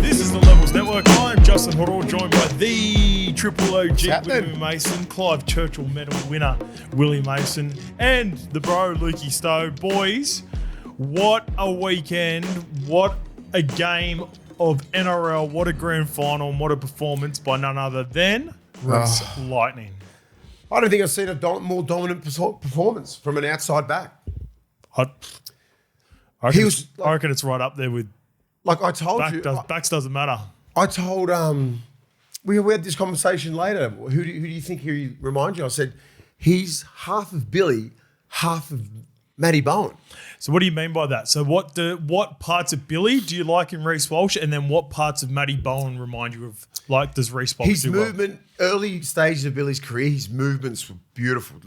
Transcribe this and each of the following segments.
This is the Levels Network. I'm Justin Horo, joined by the Triple OG Willie Mason, Clive Churchill Medal winner Willie Mason, and the bro Lukey Stowe. Boys, what a weekend! What a game of NRL! What a grand final! And what a performance by none other than Reese Lightning. I don't think I've seen a more dominant performance from an outside back. I reckon it's right up there with. Like I told you, backs doesn't matter. I told we had this conversation later. Who do you think he reminds you? I said he's half of Billy, half of Matty Bowen. So what do you mean by that? So what parts of Billy do you like in Reese Walsh, and then what parts of Matty Bowen remind you of? Like, does Reese Walsh do movement, early stages of Billy's career, his movements were beautiful,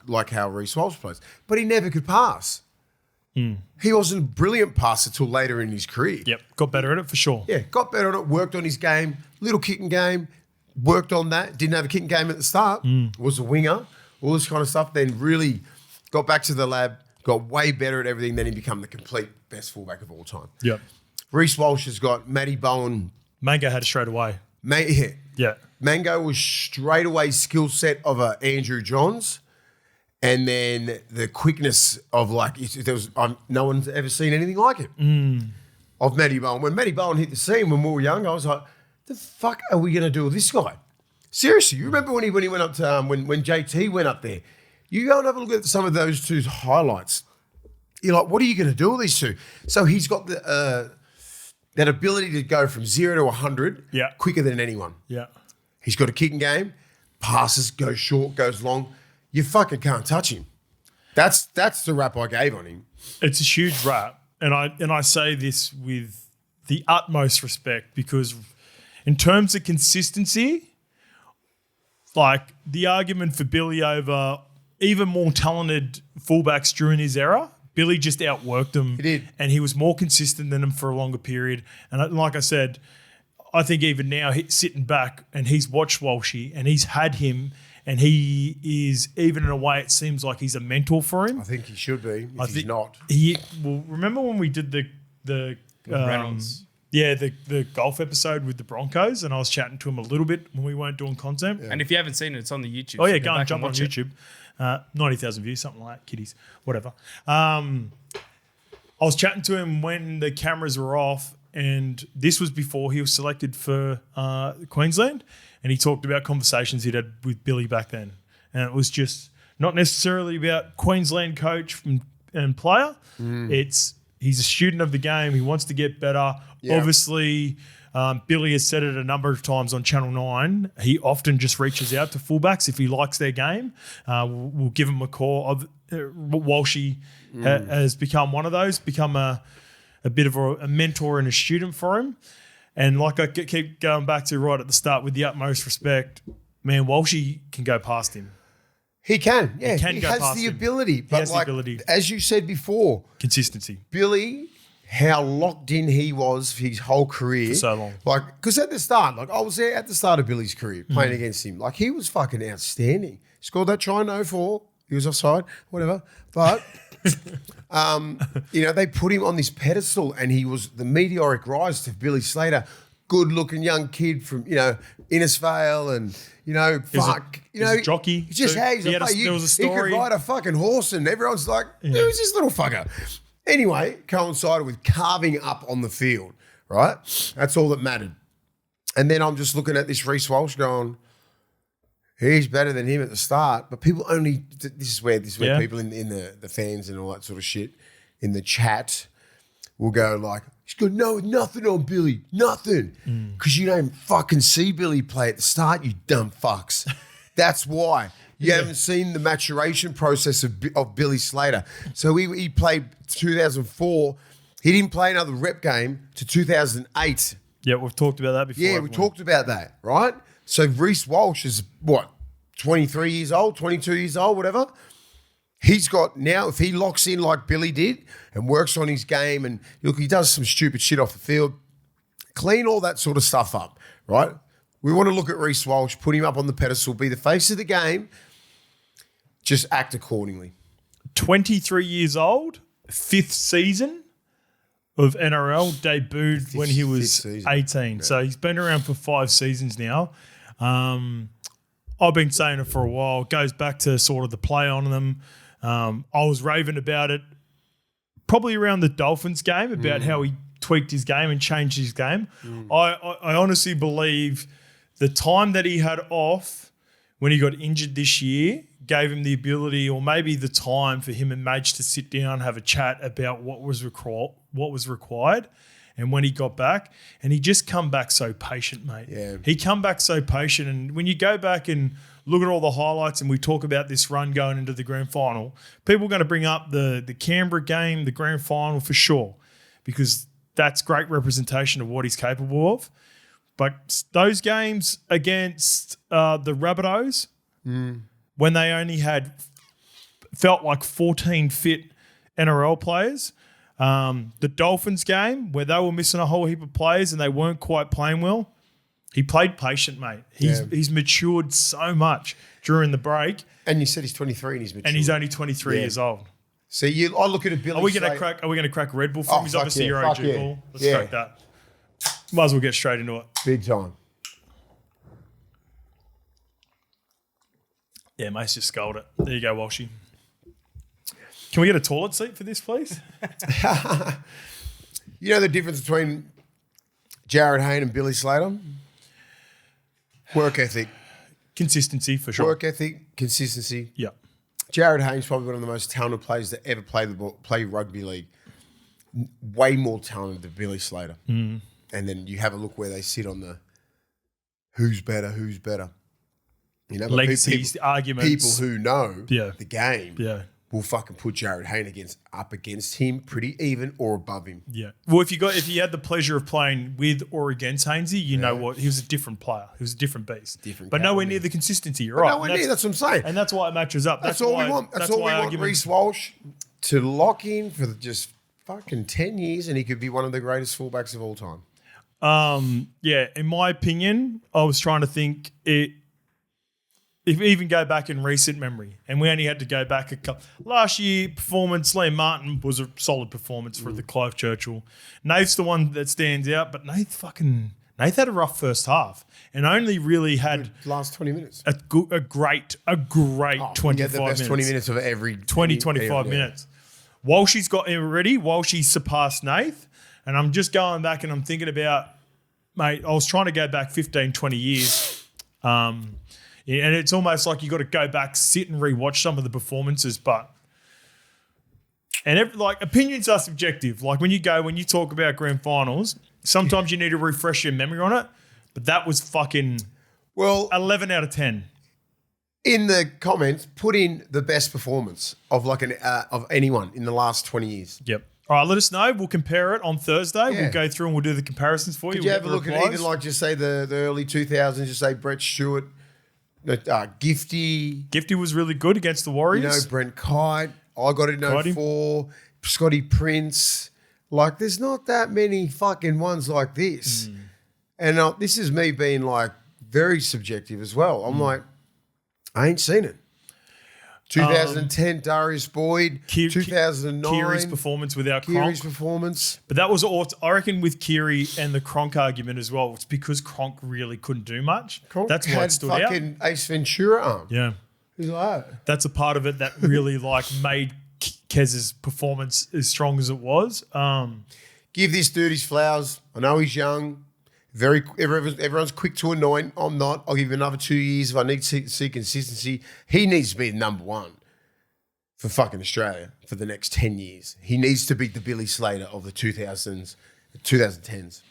like how Reese Walsh plays, but he never could pass. He wasn't a brilliant passer till later in his career. Yep, got better at it for sure. Yeah, got better at it, worked on his game, little kicking game, worked on that, didn't have a kicking game at the start, was a winger, all this kind of stuff, then really got back to the lab, got way better at everything, then he became the complete best fullback of all time. Yep. Reese Walsh has got Matty Bowen. Mango had it straight away. Yeah. Mango was straight away skill set of a Andrew Johns. And then the quickness of no one's ever seen anything like it of Matty Bowen. When Matty Bowen hit the scene when we were young, I was like, the fuck are we going to do with this guy? Seriously, you remember when he went up to, when JT went up there, you go and have a look at some of those two highlights. You're like, what are you going to do with these two? So he's got that ability to go from 0 to 100 quicker than anyone. Yeah. He's got a kicking game, passes, goes short, goes long. You fucking can't touch him. That's the rap I gave on him. It's a huge rap, and I say this with the utmost respect, because in terms of consistency, like the argument for Billy over even more talented fullbacks during his era, Billy just outworked him. He did. And he was more consistent than him for a longer period. And like I said, I think even now he's sitting back and he's watched Walshy and he's had him, and he is, even in a way, it seems like he's a mentor for him. I think he should be. He's not. Well, remember when we did the Reynolds? The golf episode with the Broncos, and I was chatting to him a little bit when we weren't doing content. Yeah. And if you haven't seen it, it's on the YouTube. Oh yeah, go and jump on YouTube. 90,000 views, something like that, kiddies, whatever. I was chatting to him when the cameras were off, and this was before he was selected for Queensland, and he talked about conversations he'd had with Billy back then. And it was just not necessarily about Queensland coach and player. He's a student of the game. He wants to get better. Yeah. Obviously, Billy has said it a number of times on Channel 9. He often just reaches out to fullbacks if he likes their game. We'll give him a call. Walshy has become one of those, become a bit of a mentor and a student for him. And like I keep going back to right at the start, with the utmost respect, man, Walshy can go past him. He can, yeah. He has the ability. But has the ability. As you said before, consistency. Billy, how locked in he was for his whole career. For so long. Because at the start, I was there at the start of Billy's career playing against him. He was fucking outstanding. Scored that try in 04. He was offside, whatever. But, they put him on this pedestal, and he was the meteoric rise to Billy Slater. Good-looking young kid from, Innisfail and, He's a jockey. He's just, there was a story. He could ride a fucking horse, and everyone's like, who's this little fucker? Anyway, coincided with carving up on the field, right? That's all that mattered. And then I'm just looking at this Reese Walsh going, he's better than him at the start. But people only, this is where people in the fans and all that sort of shit in the chat will go like, he's got nothing on Billy, nothing. Because you don't fucking see Billy play at the start, you dumb fucks. That's why. You haven't seen the maturation process of Billy Slater. So he played 2004. He didn't play another rep game to 2008. Yeah, we've talked about that before. Yeah, we talked about that, right? So Reese Walsh is, 23 years old, 22 years old, whatever. He's got now, if he locks in like Billy did and works on his game, and look, he does some stupid shit off the field, clean all that sort of stuff up, right? We want to look at Reese Walsh, put him up on the pedestal, be the face of the game, just act accordingly. 23 years old, 5th season, of NRL, debuted when he was season. 18. Yeah. So he's been around for 5 seasons now. I've been saying it for a while. It goes back to sort of the play on them. I was raving about it probably around the Dolphins game about how he tweaked his game and changed his game. I honestly believe the time that he had off when he got injured this year gave him the ability, or maybe the time for him and Madge to sit down, have a chat about what was required. And when he got back, and he just come back so patient, mate. Yeah. He come back so patient. And when you go back and look at all the highlights and we talk about this run going into the grand final, people are going to bring up the Canberra game, the grand final for sure, because that's great representation of what he's capable of. But those games against the Rabbitohs, when they only felt like 14 fit NRL players, the Dolphins game where they were missing a whole heap of players and they weren't quite playing well, he played patient, mate. He's matured so much during the break. And you said he's 23 and he's mature. And he's only 23 years old. So I look at a Billy. Are we going to crack Red Bull for him? He's obviously your OG Bull. Let's crack that. Might as well get straight into it. Big time. Yeah, mate's just sculled it. There you go, Walshy. Can we get a toilet seat for this, please? You know the difference between Jared Hayne and Billy Slater? Work ethic. Consistency, for sure. Work ethic, consistency. Yeah. Jared Hayne's probably one of the most talented players that ever play rugby league. Way more talented than Billy Slater. And then you have a look where they sit on the who's better. You know, legacies, arguments. People who know the game will fucking put Jared Hayne up against him pretty even or above him. Yeah. Well, if you had the pleasure of playing with or against Hainesy, you know what? He was a different player. He was a different beast. But nowhere near the consistency. You're right. Nowhere near. That's what I'm saying. And that's why it matches up. That's all we want. That's all we want. Reese Walsh to lock in for just fucking 10 years, and he could be one of the greatest fullbacks of all time. In my opinion, I was trying to think if we even go back in recent memory, and we only had to go back a couple. Last year, performance, Liam Martin was a solid performance for the Clive Churchill. Nath's the one that stands out, but Nath had a rough first half and only really had last 20 minutes. A great 25 the best 20 minutes of every 25 minutes. Walshy's got him ready. Walshy surpassed Nath, and I'm just going back and I'm thinking about, mate, I was trying to go back 15, 20 years. And it's almost like you got to go back, sit and rewatch some of the performances. Opinions are subjective. Like when you talk about grand finals, sometimes you need to refresh your memory on it. But that was fucking 11 out of 10. In the comments, put in the best performance of of anyone in the last 20 years. Yep. All right, let us know. We'll compare it on Thursday. Yeah. We'll go through and we'll do the comparisons for you. Could you have a look at even just say the early 2000s, just say Brett Stewart, Gifty was really good against the Warriors. You know, Brent Kite. I got it in 04. Scotty Prince. Like, there's not that many fucking ones like this. And this is me being very subjective as well. I'm like, I ain't seen it. 2010, Darius Boyd. 2009. Kiri's performance without Kronk. Kiri's performance. But that was, I reckon, with Kiri and the Kronk argument as well. It's because Kronk really couldn't do much. Kronk That's why it stood out. Fucking Ace Ventura arm. Yeah. He's like, that's a part of it that really made Kez's performance as strong as it was. Give this dude his flowers. I know he's young. Everyone's quick to anoint. I'm not. I'll give him another 2 years if I need to see consistency. He needs to be the number one for fucking Australia for the next 10 years. He needs to be the Billy Slater of the 2000s, 2010s.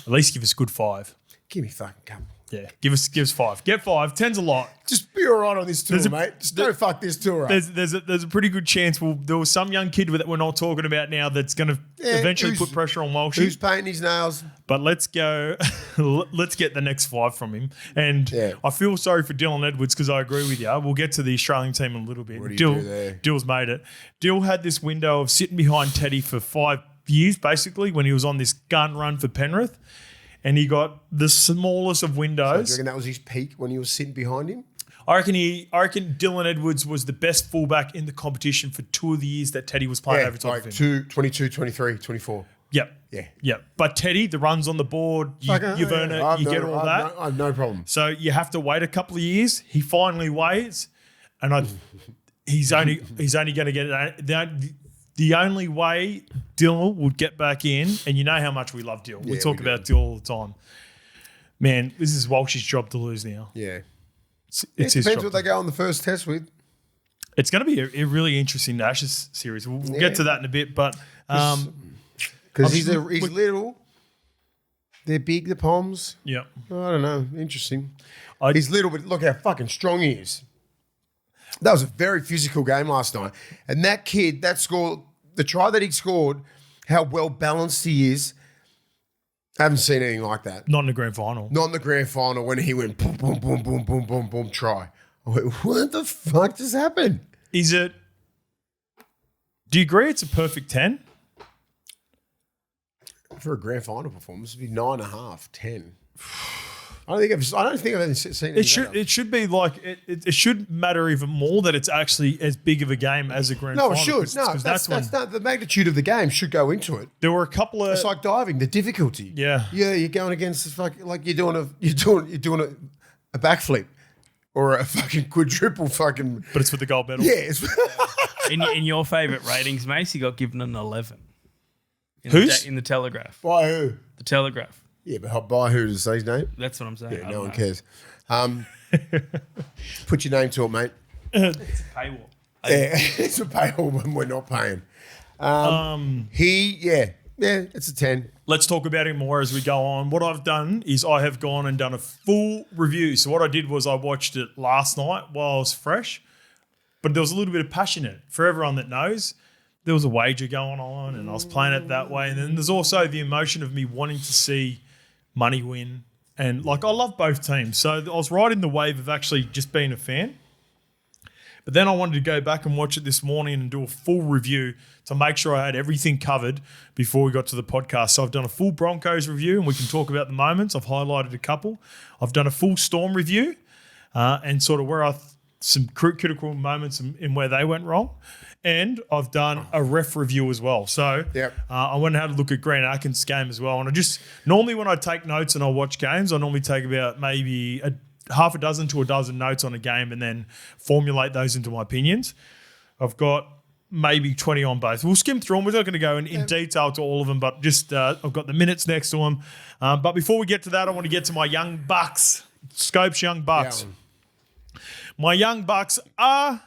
At least give us a good 5. Give me fucking couple. Yeah, give us 5. Get 5. 10's a lot. Just be all right on this tour, mate. Just don't fuck this tour up. There's a pretty good chance there was some young kid that we're not talking about now that's going to eventually put pressure on Walshy. Who's painting his nails? But let's go. Let's get the next 5 from him. And I feel sorry for Dylan Edwards because I agree with you. We'll get to the Australian team in a little bit. What do you do there? Dill's made it. Dill had this window of sitting behind Teddy for 5 years, basically, when he was on this gun run for Penrith. And he got the smallest of windows. So do you reckon that was his peak when he was sitting behind him? I reckon Dylan Edwards was the best fullback in the competition for 2 of the years that Teddy was playing over top of him. 22, 23, 24. Yep. Yeah. Yep. But Teddy, the runs on the board, you get all that. I have no problem. So you have to wait a couple of years. He finally waits, and he's only going to get it. The only way Dill would get back in, and you know how much we love Dill. We talk about Dill all the time. Man, this is Walsh's job to lose now. Yeah. It's his depends job. what they go on the first test with. It's going to be a really interesting Ashes series. We'll get to that in a bit, but because he's little, they're big, the Poms. Yeah, I don't know. Interesting. He's little, but look how fucking strong he is. That was a very physical game last night, and that kid that scored the try that he scored, how well balanced he is. I haven't seen anything like that. not in the grand final. Not in the grand final when he went boom, boom, boom, boom, boom, boom, boom, try. I went, what the fuck just happened? Is it? Do you agree it's a perfect 10? For a grand final performance, it'd be 9.5, 10. I don't think I've ever seen it. It should be like it should matter even more that it's actually as big of a game as a grand final. No, it should. No, that's not the magnitude of the game should go into it. There were a couple of It's like diving, the difficulty. Yeah. Yeah, you're going against the fucking like you're doing a backflip or a fucking quadruple fucking. but it's for the gold medal. Yeah. It's, In your favourite ratings, Macy got given an 11. Who's? In the Telegraph. by who? The Telegraph. Yeah, but by who does it say his name? That's what I'm saying. Yeah, no one cares. Put your name to it, mate. It's a paywall. Yeah, it's a paywall when we're not paying. It's a 10. Let's talk about him more as we go on. What I've done is I have gone and done a full review. So what I did was I watched it last night while I was fresh, but there was a little bit of passion in it. For everyone that knows, there was a wager going on and I was playing it that way. And then there's also the emotion of me wanting to see money win. And like I love both teams. So I was riding the wave of actually just being a fan. But then I wanted to go back and watch it this morning and do a full review to make sure I had everything covered before we got to the podcast. So I've done a full Broncos review and we can talk about the moments. I've highlighted a couple. I've done a full Storm review and sort of where some critical moments in where they went wrong. And I've done a ref review as well. So I went and had a look at Grant Atkins' game as well. And I just, normally when I take notes and I watch games, I normally take about maybe half a dozen to a dozen notes on a game and then formulate those into my opinions. I've got maybe 20 on both. We'll skim through them. We're not going to go in detail to all of them, but just I've got the minutes next to them. But before we get to that, I want to get to my young bucks, Scopes Young Bucks. Yeah. My young bucks are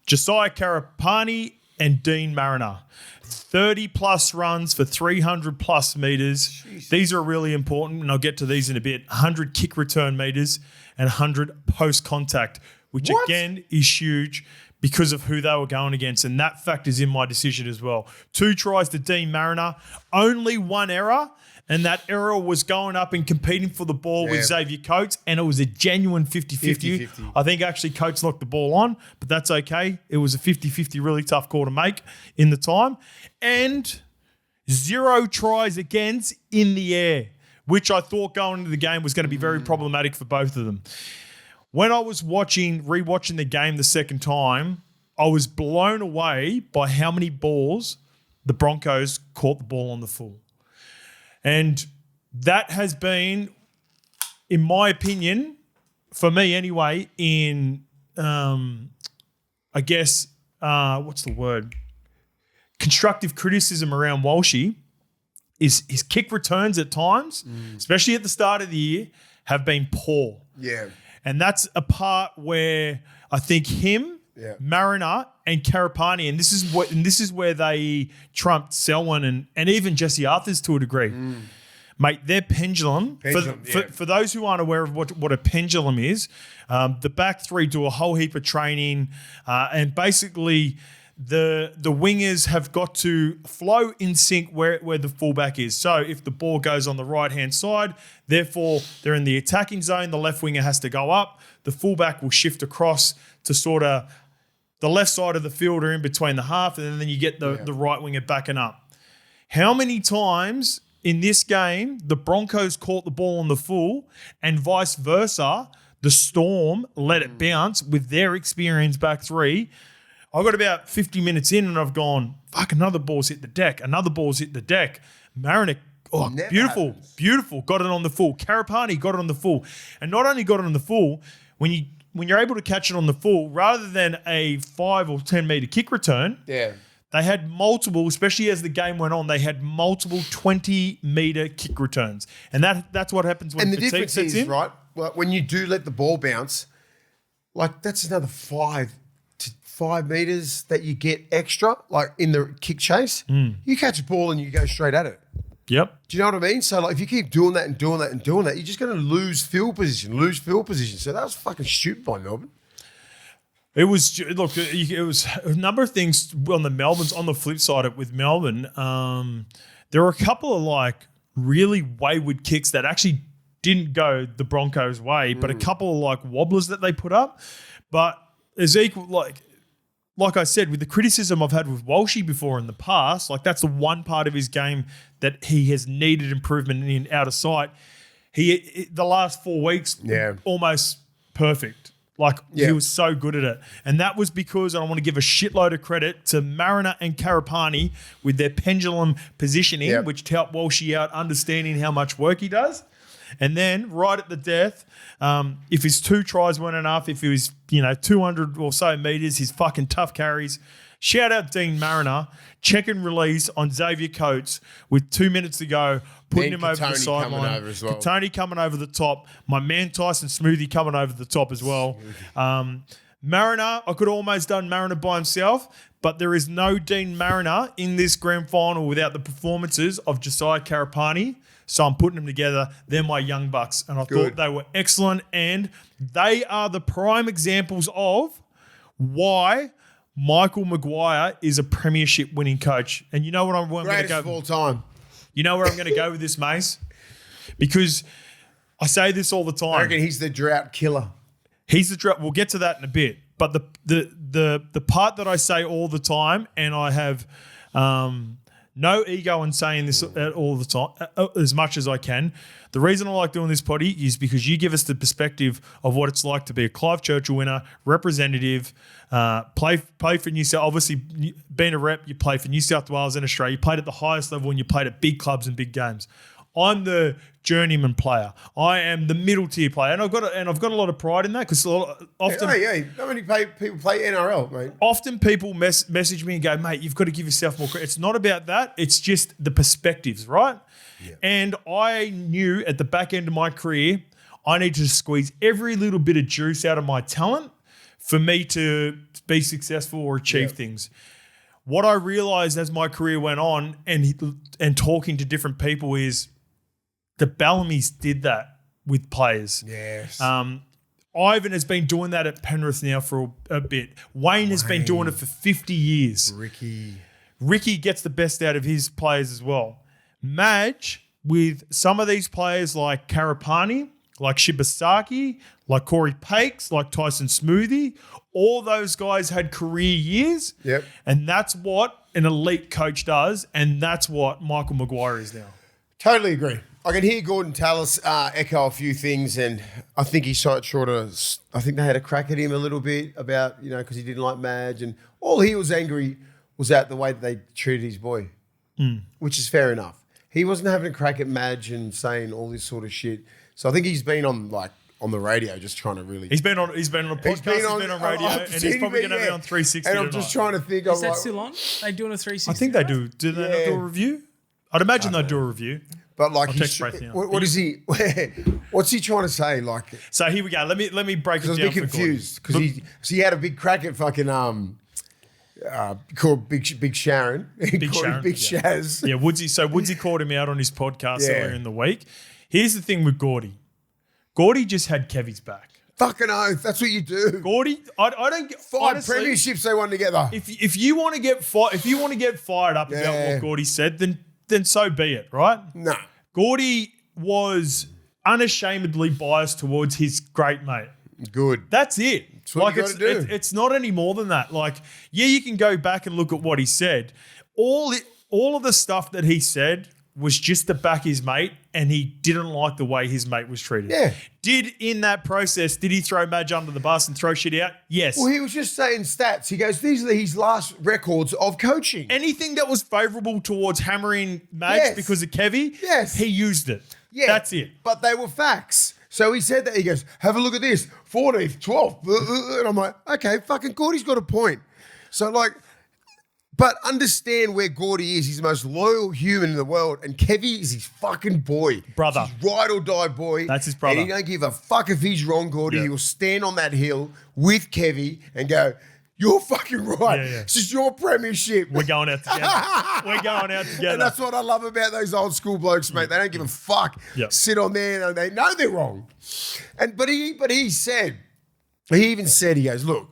Josiah Karapani and Dean Mariner. 30-plus runs for 300-plus metres. Jeez. These are really important, and I'll get to these in a bit. 100 kick return metres and 100 post-contact, which again is huge because of who they were going against, and that factors in my decision as well. 2 tries to Dean Mariner, only 1 error, and that error was going up and competing for the ball with Xavier Coates, and it was a genuine 50-50. I think actually Coates knocked the ball on, but that's okay. It was a 50-50 really tough call to make in the time. And 0 tries against in the air, which I thought going into the game was going to be very problematic for both of them. When I was rewatching the game the second time, I was blown away by how many balls the Broncos caught the ball on the full. And that has been, in my opinion, for me anyway, in, I guess, what's the word? Constructive criticism around Walshy is his kick returns at times, especially at the start of the year, have been poor. Yeah. And that's a part where I think him, Mariner, and Karapani, and this is where they trumped Selwyn and even Jesse Arthurs to a degree. Mate, their pendulum. For those who aren't aware of what a pendulum is, the back three do a whole heap of training, and basically the wingers have got to flow in sync where the fullback is. So if the ball goes on the right-hand side, therefore they're in the attacking zone, the left winger has to go up, the fullback will shift across to sort of the left side of the field or in between the half, and then you get the right winger backing up. How many times in this game the Broncos caught the ball on the full and vice versa, the Storm let it bounce with their experienced back three? I got about 50 minutes in and I've gone, fuck, another ball's hit the deck. Another ball's hit the deck. Mariner, beautiful. Got it on the full. Karapani got it on the full. And not only got it on the full, when you're able to catch it on the full, rather than a 5 or 10 metre kick return, they had multiple, especially as the game went on, they had multiple 20-metre kick returns. And that's what happens when the difference is, right, like when you do let the ball bounce, like that's another 5 metres that you get extra, like in the kick chase. You catch a ball and you go straight at it. Yep. Do you know what I mean? So like if you keep doing that, you're just going to lose field position. So that was fucking stupid by Melbourne. It was a number of things on the Melbournes. On the flip side, with Melbourne, there were a couple of like really wayward kicks that actually didn't go the Broncos' way, but a couple of like wobblers that they put up. But as equal, like I said, with the criticism I've had with Walshy before in the past, like that's the one part of his game that he has needed improvement in out of sight. The last 4 weeks, almost perfect. He was so good at it. And that was because, and I want to give a shitload of credit to Mariner and Karapani with their pendulum positioning, which helped Walshy out understanding how much work he does. And then right at the death, if his 2 tries weren't enough, if he was, 200 or so metres, his fucking tough carries. Shout out Dean Mariner, check and release on Xavier Coates with 2 minutes to go, putting him over the sideline. Tony coming over the top. My man Tyson Smoothie coming over the top as well. Mariner, I could have almost done Mariner by himself, but there is no Dean Mariner in this grand final without the performances of Josiah Karapani. So I'm putting them together. They're my young bucks. And I thought they were excellent. And they are the prime examples of why Michael Maguire is a premiership winning coach. And you know what I'm going to go? Greatest of all time. You know where I'm going to go with this, Mace? Because I say this all the time. I reckon he's the drought killer. He's the drought. We'll get to that in a bit. But the part that I say all the time, and I have no ego in saying this all the time, as much as I can. The reason I like doing this potty is because you give us the perspective of what it's like to be a Clive Churchill winner, representative, play for New South. Obviously, being a rep, you play for New South Wales and Australia. You played at the highest level and you played at big clubs and big games. I'm the journeyman player. I am the middle tier player, and I've got a lot of pride in that because often, how many people play NRL, mate? Often people message me and go, mate, you've got to give yourself more credit. It's not about that. It's just the perspectives, right? Yeah. And I knew at the back end of my career, I need to squeeze every little bit of juice out of my talent for me to be successful or achieve things. What I realized as my career went on and talking to different people is the Bellamy's did that with players. Yes. Ivan has been doing that at Penrith now for a bit. Wayne has been doing it for 50 years. Ricky gets the best out of his players as well. Madge, with some of these players like Karapani, like Shibasaki, like Corey Pakes, like Tyson Smoothie, all those guys had career years. Yep. And that's what an elite coach does, and that's what Michael Maguire is now. Totally agree. I can hear Gordon Tallis echo a few things, and I think he sort of. I think they had a crack at him a little bit about, because he didn't like Madge, and all he was angry was at the way that they treated his boy, which is fair enough. He wasn't having a crack at Madge and saying all this sort of shit. So I think he's been on the radio just trying to really. He's been on a podcast, he's been on radio, and he's probably going to be on 360 And I'm just trying to think. Is that still on? They doing a 360? I think they do. Do they not do a review? I'd imagine they'd do a review. But like, what is he? What's he trying to say? Like, so here we go. Let me break it down. I was a bit confused because he had a big crack at fucking called Big Sharon. Big Shaz. Yeah, Woodsy. So Woodsy called him out on his podcast earlier in the week. Here's the thing with Gordy. Gordy just had Kevy's back. Fucking oath. That's what you do. Gordy, I don't get 5 honestly, premierships they won together. If you want to get fired up about what Gordy said, then so be it, right? No. Gordy was unashamedly biased towards his great mate. Good. That's it. That's what you got to do. It's not any more than that. Like, yeah, you can go back and look at what he said. All of the stuff that he said was just to back his mate and he didn't like the way his mate was treated. Yeah. In that process, did he throw Madge under the bus and throw shit out? Yes. Well, he was just saying stats. He goes, these are his last records of coaching. Anything that was favourable towards hammering Madge because of Kevy, he used it. Yeah. That's it. But they were facts. So he said that. He goes, have a look at this. 14th, 12th. And I'm like, okay, fucking Gordy's got a point. So like, but understand where Gordy is. He's the most loyal human in the world. And Kevy is his fucking boy. Brother. He's his ride or die boy. That's his brother. And he don't give a fuck if he's wrong, Gordy. He will stand on that hill with Kevy and go, you're fucking right. This is your premiership. We're going out together. And that's what I love about those old school blokes, mate. They don't give a fuck. Sit on there and they know they're wrong. But he even said, he goes, look,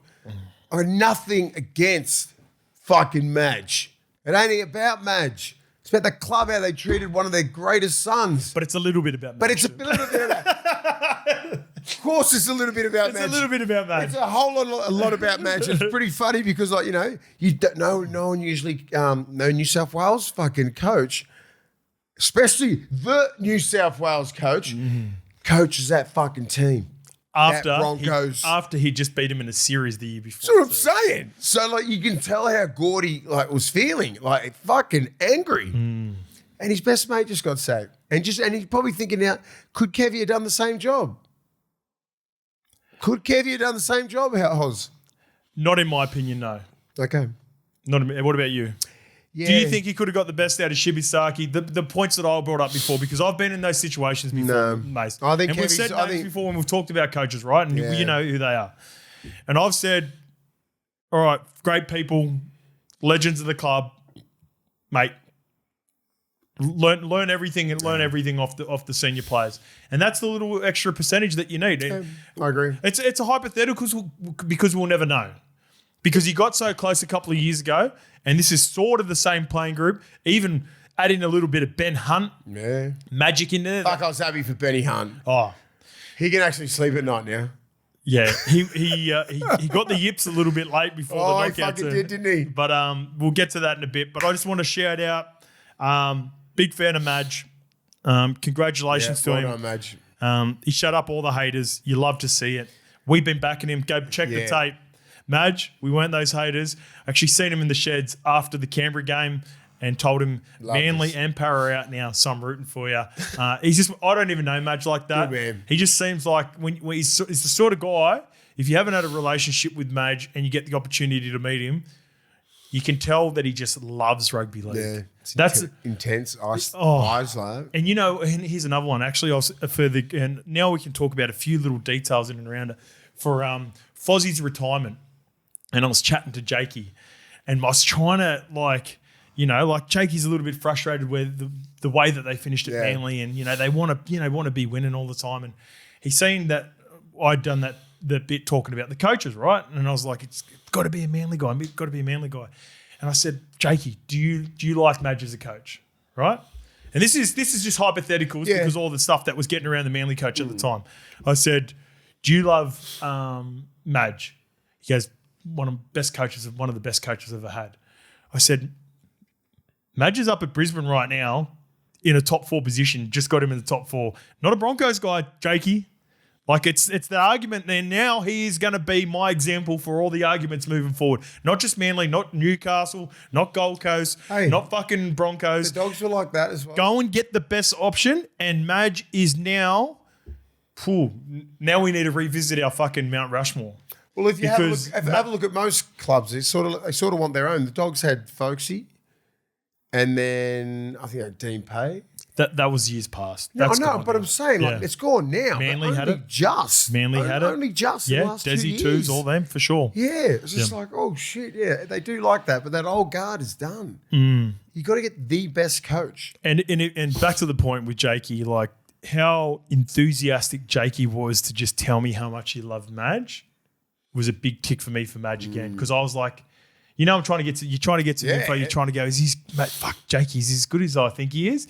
I got nothing against fucking Madge. It ain't about Madge. It's about the club, how they treated one of their greatest sons. But it's a little bit about Madge. But it's a little bit of that. Of course it's a little bit about Madge. It's a little bit about Madge. It's a whole lot about Madge. It's pretty funny because, like, you know, you don't know, no one usually, no New South Wales fucking coach, especially the New South Wales coach, coaches that fucking team. After he just beat him in a series the year before. That's what I'm saying. So like you can tell how Gordy like was feeling, like fucking angry. And his best mate just got sacked. And he's probably thinking now, could Kevy have done the same job? Could Kevy have done the same job, Hoz? Not in my opinion, no. Okay. What about you? Yeah. Do you think he could have got the best out of Shibasaki? The points that I brought up before, because I've been in those situations before, Mace. I think we've said names before when we've talked about coaches, right? And you know who they are. And I've said, all right, great people, legends of the club, mate. Learn everything and learn everything off the senior players, and that's the little extra percentage that you need. I agree. It's a hypothetical because we'll never know, because he got so close a couple of years ago, and this is sort of the same playing group. Even adding a little bit of Ben Hunt, magic in there. Fuck, I was happy for Benny Hunt. Oh, he can actually sleep at night now. Yeah, he got the yips a little bit late before the knockout. He fucking did, didn't he? But we'll get to that in a bit. But I just want to shout out. Big fan of Madge. Congratulations to him. On, Madge. He shut up all the haters. You love to see it. We've been backing him. Go check the tape. Madge, we weren't those haters. Actually seen him in the sheds after the Canberra game and told him Manly and Parra are out now, so I'm rooting for you. He's just, I don't even know Madge like that. Good man. He just seems like when he's the sort of guy, if you haven't had a relationship with Madge and you get the opportunity to meet him, you can tell that he just loves rugby league. Yeah, that's intense. Eyes like. And you know, and here's another one. Actually, and now we can talk about a few little details in and around it. For Fozzie's retirement, and I was chatting to Jakey, and I was trying to Jakey's a little bit frustrated with the way that they finished at Manly, and they want to be winning all the time, and he's seen that I'd done the bit talking about the coaches, right? And I was like, it's got to be a Manly guy. It's got to be a Manly guy. And I said, Jakey, do you like Madge as a coach, right? And this is just hypotheticals because all the stuff that was getting around the Manly coach at the time. I said, do you love Madge? He goes, one of the best coaches I've ever had. I said, Madge is up at Brisbane right now in a top 4 position. Just got him in the top 4. Not a Broncos guy, Jakey. Like it's the argument there. Now he is going to be my example for all the arguments moving forward. Not just Manly, not Newcastle, not Gold Coast, not fucking Broncos. The Dogs were like that as well. Go and get the best option. And Madge is now, now we need to revisit our fucking Mount Rushmore. Well, if you have a look at most clubs, they sort of want their own. The Dogs had Folksy, and then I think they had Dean Pay. That was years past. No, I know, but I'm saying it's gone now. Manly had it. Manly had it. Only just the last 2 Desi years. 2s, all them for sure. Yeah, it's just like, oh shit, yeah, they do like that, but that old guard is done. You got to get the best coach. And back to the point with Jakey, like how enthusiastic Jakey was to just tell me how much he loved Madge was a big tick for me for Madge again, because I was like, I'm trying to get to info. You're trying to go, Jakey, is he as good as I think he is?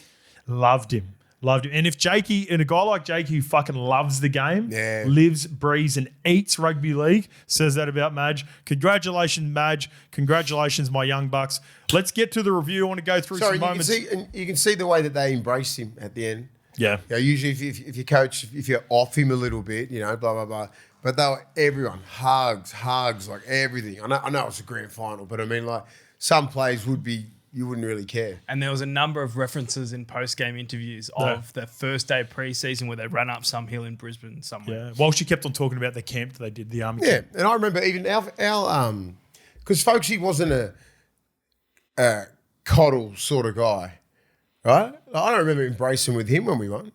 Loved him. And if Jakey, and a guy like Jakey who fucking loves the game, lives, breathes, and eats rugby league, says that about Madge. Congratulations, Madge. Congratulations, my young bucks. Let's get to the review. I want to go through some moments. You can see the way that they embraced him at the end. Yeah. Usually if you coach, if you're off him a little bit, blah, blah, blah. But everyone, hugs, like everything. I know it's a grand final, but I mean, like, some plays you wouldn't really care. And there was a number of references in post-game interviews of the first day of pre-season where they ran up some hill in Brisbane somewhere. Yeah. Well, she kept on talking about the camp that they did, the army camp. Yeah, and I remember even our because Folksy wasn't a coddle sort of guy, right? I don't remember embracing with him when we won.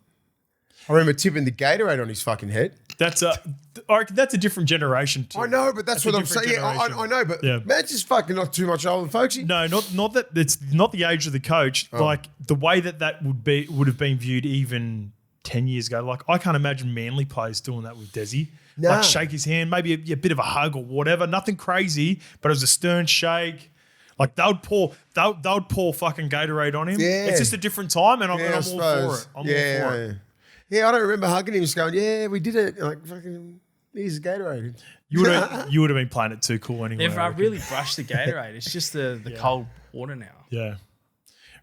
I remember tipping the Gatorade on his fucking head. That's a different generation too. I know, but that's what I'm saying. Yeah, I know, but Madge is fucking not too much older than Folksy. No, not that. It's not the age of the coach. Like the way that would have been viewed even 10 years ago. Like I can't imagine Manly players doing that with Desi. No. Like shake his hand, maybe a bit of a hug or whatever. Nothing crazy, but it was a stern shake. Like they would pour fucking Gatorade on him. Yeah. It's just a different time, and I'm all for it. I'm all for it. Yeah, I don't remember hugging him, just going, "Yeah, we did it." Like fucking, here's Gatorade. You would have been playing it too cool anyway. If I really brush the Gatorade, it's just the cold water now. Yeah,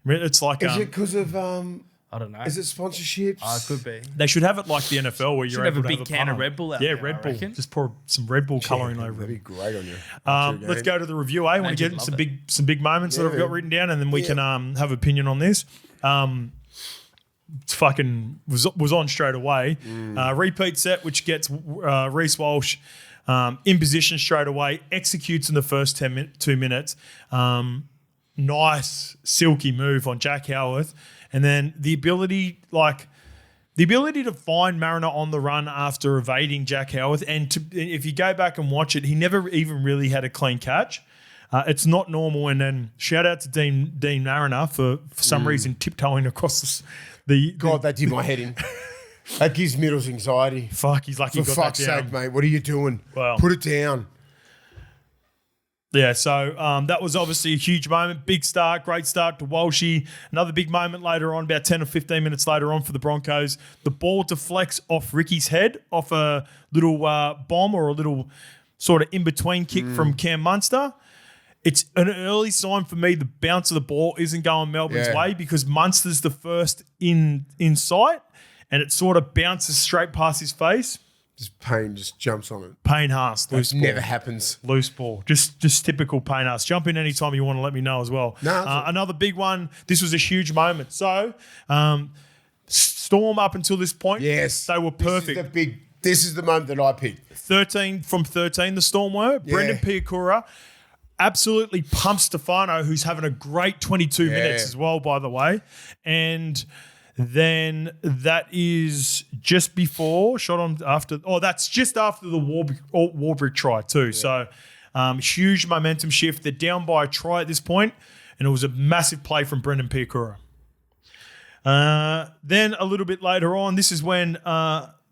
it's like is it because of I don't know. Is it sponsorships? Oh, it could be. They should have it like the NFL where you're able to have a big can of Red Bull out there. Yeah, Red Bull. Just pour some Red Bull colouring over That'd be it. great on you. Let's go to the review. I want to get some big moments that I've got written down, and then we can have opinion on this. It's fucking was on straight away. Repeat set, which gets Reese Walsh in position straight away, executes in the first 2 minutes. Nice silky move on Jack Howarth, and then the ability to find Mariner on the run after evading Jack Howarth. And if you go back and watch it, he never even really had a clean catch. It's not normal. And then shout out to Dean Mariner for some reason tiptoeing across God, that did my head in. That gives Middles anxiety. Fuck, he's lucky he got that down. For fuck's sake, mate, what are you doing? Well, put it down. Yeah, so that was obviously a huge moment. Big start, great start to Walshy. Another big moment later on, about 10 or 15 minutes later on for the Broncos. The ball deflects off Ricky's head, off a little bomb or a little sort of in-between kick from Cam Munster. It's an early sign for me the bounce of the ball isn't going Melbourne's way because Munster's the first in sight and it sort of bounces straight past his face. Payne just jumps on it. Payne Haas, loose ball. Never happens. Loose ball. Just typical Payne Haas. Jump in anytime you want to let me know as well. Another big one. This was a huge moment. So, Storm up until this point, yes, they were perfect. This is the moment that I picked. 13 from 13, the Storm were. Yeah. Brendan Piakura absolutely pumps Stefano, who's having a great 22 minutes as well, by the way. And then that is just before, that's just after the Warbrick try too. Yeah. So huge momentum shift. They're down by a try at this point, and it was a massive play from Brendan Piakura. Then a little bit later on, this is when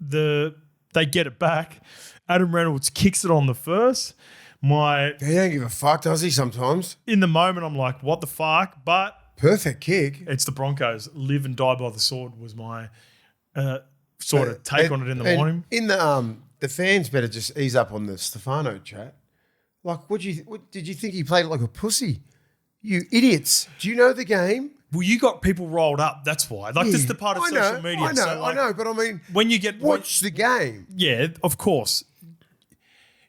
they get it back. Adam Reynolds kicks it on the first. He don't give a fuck, does he, sometimes? In the moment, I'm like, what the fuck? But perfect kick. It's the Broncos. Live and die by the sword was my sort of take on it in the morning. In the fans better just ease up on the Stefano chat. Like, what did you think he played like a pussy? You idiots. Do you know the game? Well, you got people rolled up. That's why. Like, this is the part of social media. I know. But I mean, when you get watch the game. Yeah, of course.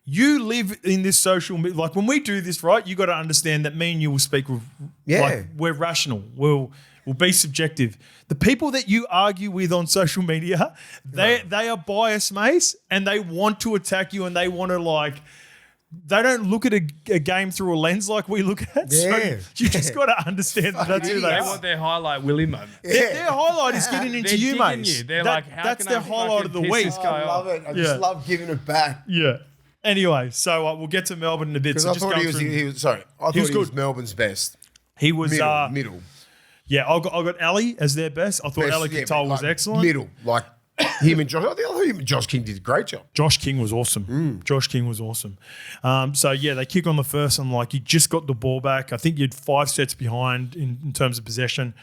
You live in this social media. Like, when we do this, right, you got to understand that me and you will speak with, like, we're rational. We'll be subjective. The people that you argue with on social media, they are biased, Mace, and they want to attack you and they want to, like, they don't look at a game through a lens like we look at. Yeah. So you just got to understand that's who they are. They want their highlight Willie moment. Yeah. Their highlight is getting into you, mate. They're like, that's their highlight of the week. I love it. I just love giving it back. Yeah. Anyway, so we'll get to Melbourne in a bit. Because I thought he was Melbourne's best. He was middle. Yeah, I got Ali as their best. I thought Ali Katoa was excellent. Middle, like him and Josh. I thought him and Josh King did a great job. Josh King was awesome. Josh King was awesome. They kick on the first. I'm like, you just got the ball back. I think you'd 5 sets behind in terms of possession.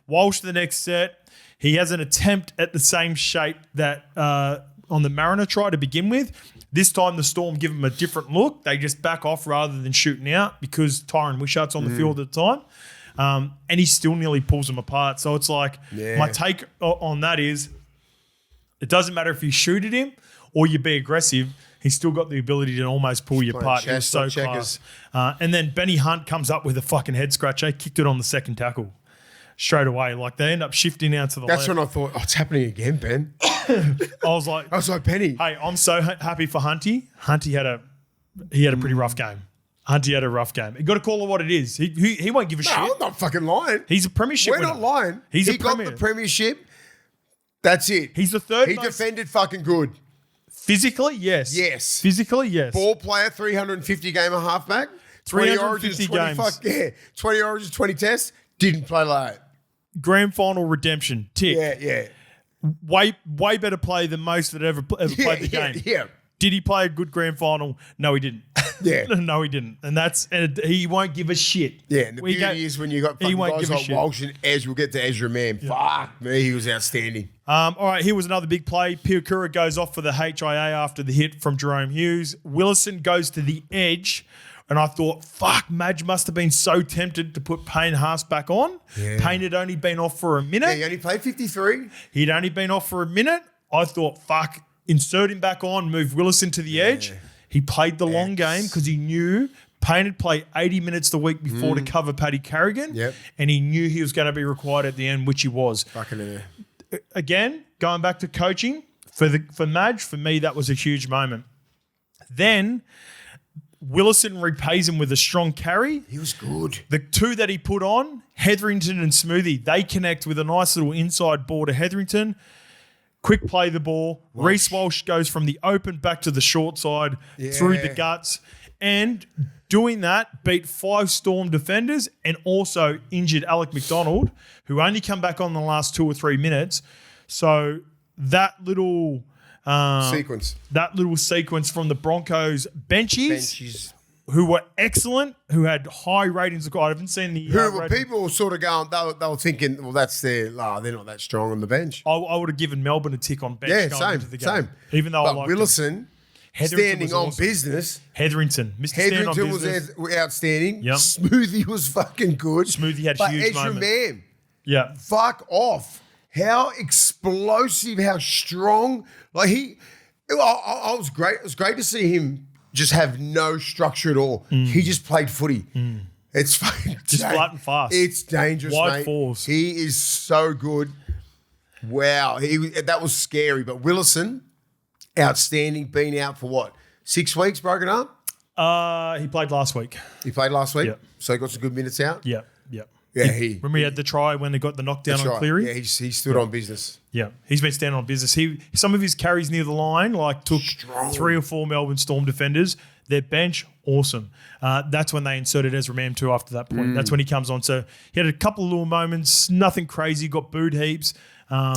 Walsh the next set, he has an attempt at the same shape that on the Mariner try to begin with. This time the Storm give him a different look. They just back off rather than shooting out because Tyron Wishart's on the field at the and he still nearly pulls them apart. So it's like my take on that is it doesn't matter if you shoot at him or you be aggressive. He's still got the ability to almost pull you apart. It was so class. And then Benny Hunt comes up with a fucking head scratcher, kicked it on the second tackle straight away. Like they end up shifting out to the left. That's when I thought, it's happening again, Ben. I was like, Penny. Hey, I'm so happy for Hunty. Hunty had a pretty rough game. Hunty had a rough game. You got to call it what it is. He won't give a shit. I'm not fucking lying. He's a premiership We're winner. not lying. He got the premiership. That's it. He's the third. He defended fucking good. Physically, yes. Yes. Physically, yes. Ball player, 350 gamer halfback. 20 origins, 20 origins, 20 tests. Didn't play like Grand final redemption. Tick. Yeah. Way better play than most that ever played the game. Yeah. Did he play a good grand final? No, he didn't. Yeah. No, he didn't. And he won't give a shit. Yeah, and the beauty is when you got fucking guys like Walsh and Ezra, we'll get to Ezra, man. Yeah. Fuck me, he was outstanding. All right, here was another big play. Piakura goes off for the HIA after the hit from Jerome Hughes. Willison goes to the edge, and I thought, fuck, Madge must have been so tempted to put Payne Haas back on. Yeah. Payne had only been off for a minute. Yeah, he only played 53. He'd only been off for a minute. I thought, fuck, insert him back on, move Willison to the edge. He played the long game because he knew Payne had played 80 minutes the week before to cover Paddy Carrigan. Yep. And he knew he was going to be required at the end, which he was. Fucking Again, going back to coaching, for Madge, for me, that was a huge moment. Then Willison repays him with a strong carry. He was good. The two that he put on, Hetherington and Smoothie, they connect with a nice little inside ball to Hetherington. Quick play the ball. Walsh. Reese Walsh goes from the open back to the short side through the guts. And doing that, beat 5 Storm defenders and also injured Alec McDonald, who only come back on the last 2 or 3 minutes. So that little sequence from the Broncos benchies. Who were excellent, who had high ratings. I haven't seen the people were sort of going, they were thinking, well, that's they're not that strong on the bench. I would have given Melbourne a tick on bench going into the game. Same. Even though but Willison, standing on business. Hetherington was outstanding. Yep. Smoothie was fucking good. Smoothie had huge moments. Man, yeah. Fuck off. How explosive, how strong. Like I was great. It was great to see him just have no structure at all. He just played footy. It's fucking just flat and fast. It's dangerous, Wide mate. falls. He is so good. Wow, that was scary. But Willison, outstanding. Been out for what? 6 weeks, broken up. He played last week. He played last week, Yep. So he got some good minutes out. Yeah. Yeah, remember he had the try when they got the knockdown on Cleary? Yeah, he stood on business. Yeah, he's been standing on business. Some of his carries near the line took Strong. 3 or 4 Melbourne Storm defenders. Their bench, awesome. That's when they inserted Ezra Mam too after that point. That's when he comes on. So he had a couple of little moments, nothing crazy, got booed heaps.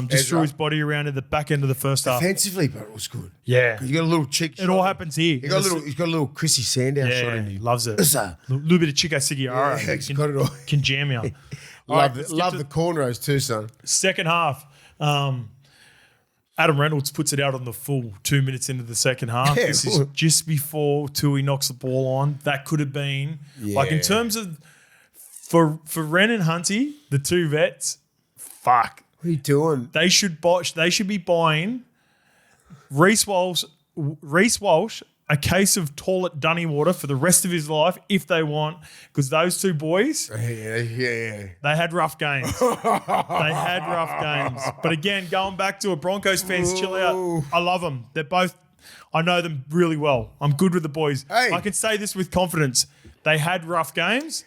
Just threw his body around at the back end of the first half. Defensively, but it was good. Yeah. You got a little chick. It all happens here. He's got a little Chrissy Sandown shot in he him. loves it. A little bit of Chico Sigiara. Yeah, he's got it all. Can jam you. Love the cornrows too, son. Second half. Adam Reynolds puts it out on the full 2 minutes into the second half. Yeah, this is just before Tui knocks the ball on. That could have been in terms of for Ren and Hunty, the two vets. Fuck. What are you doing? They should be buying Reese Walsh a case of toilet dunny water for the rest of his life if they want, because those two boys, they had rough games. But again, going back to a Broncos fans, chill out. I love them. I know them really well. I'm good with the boys. Hey. I can say this with confidence. They had rough games,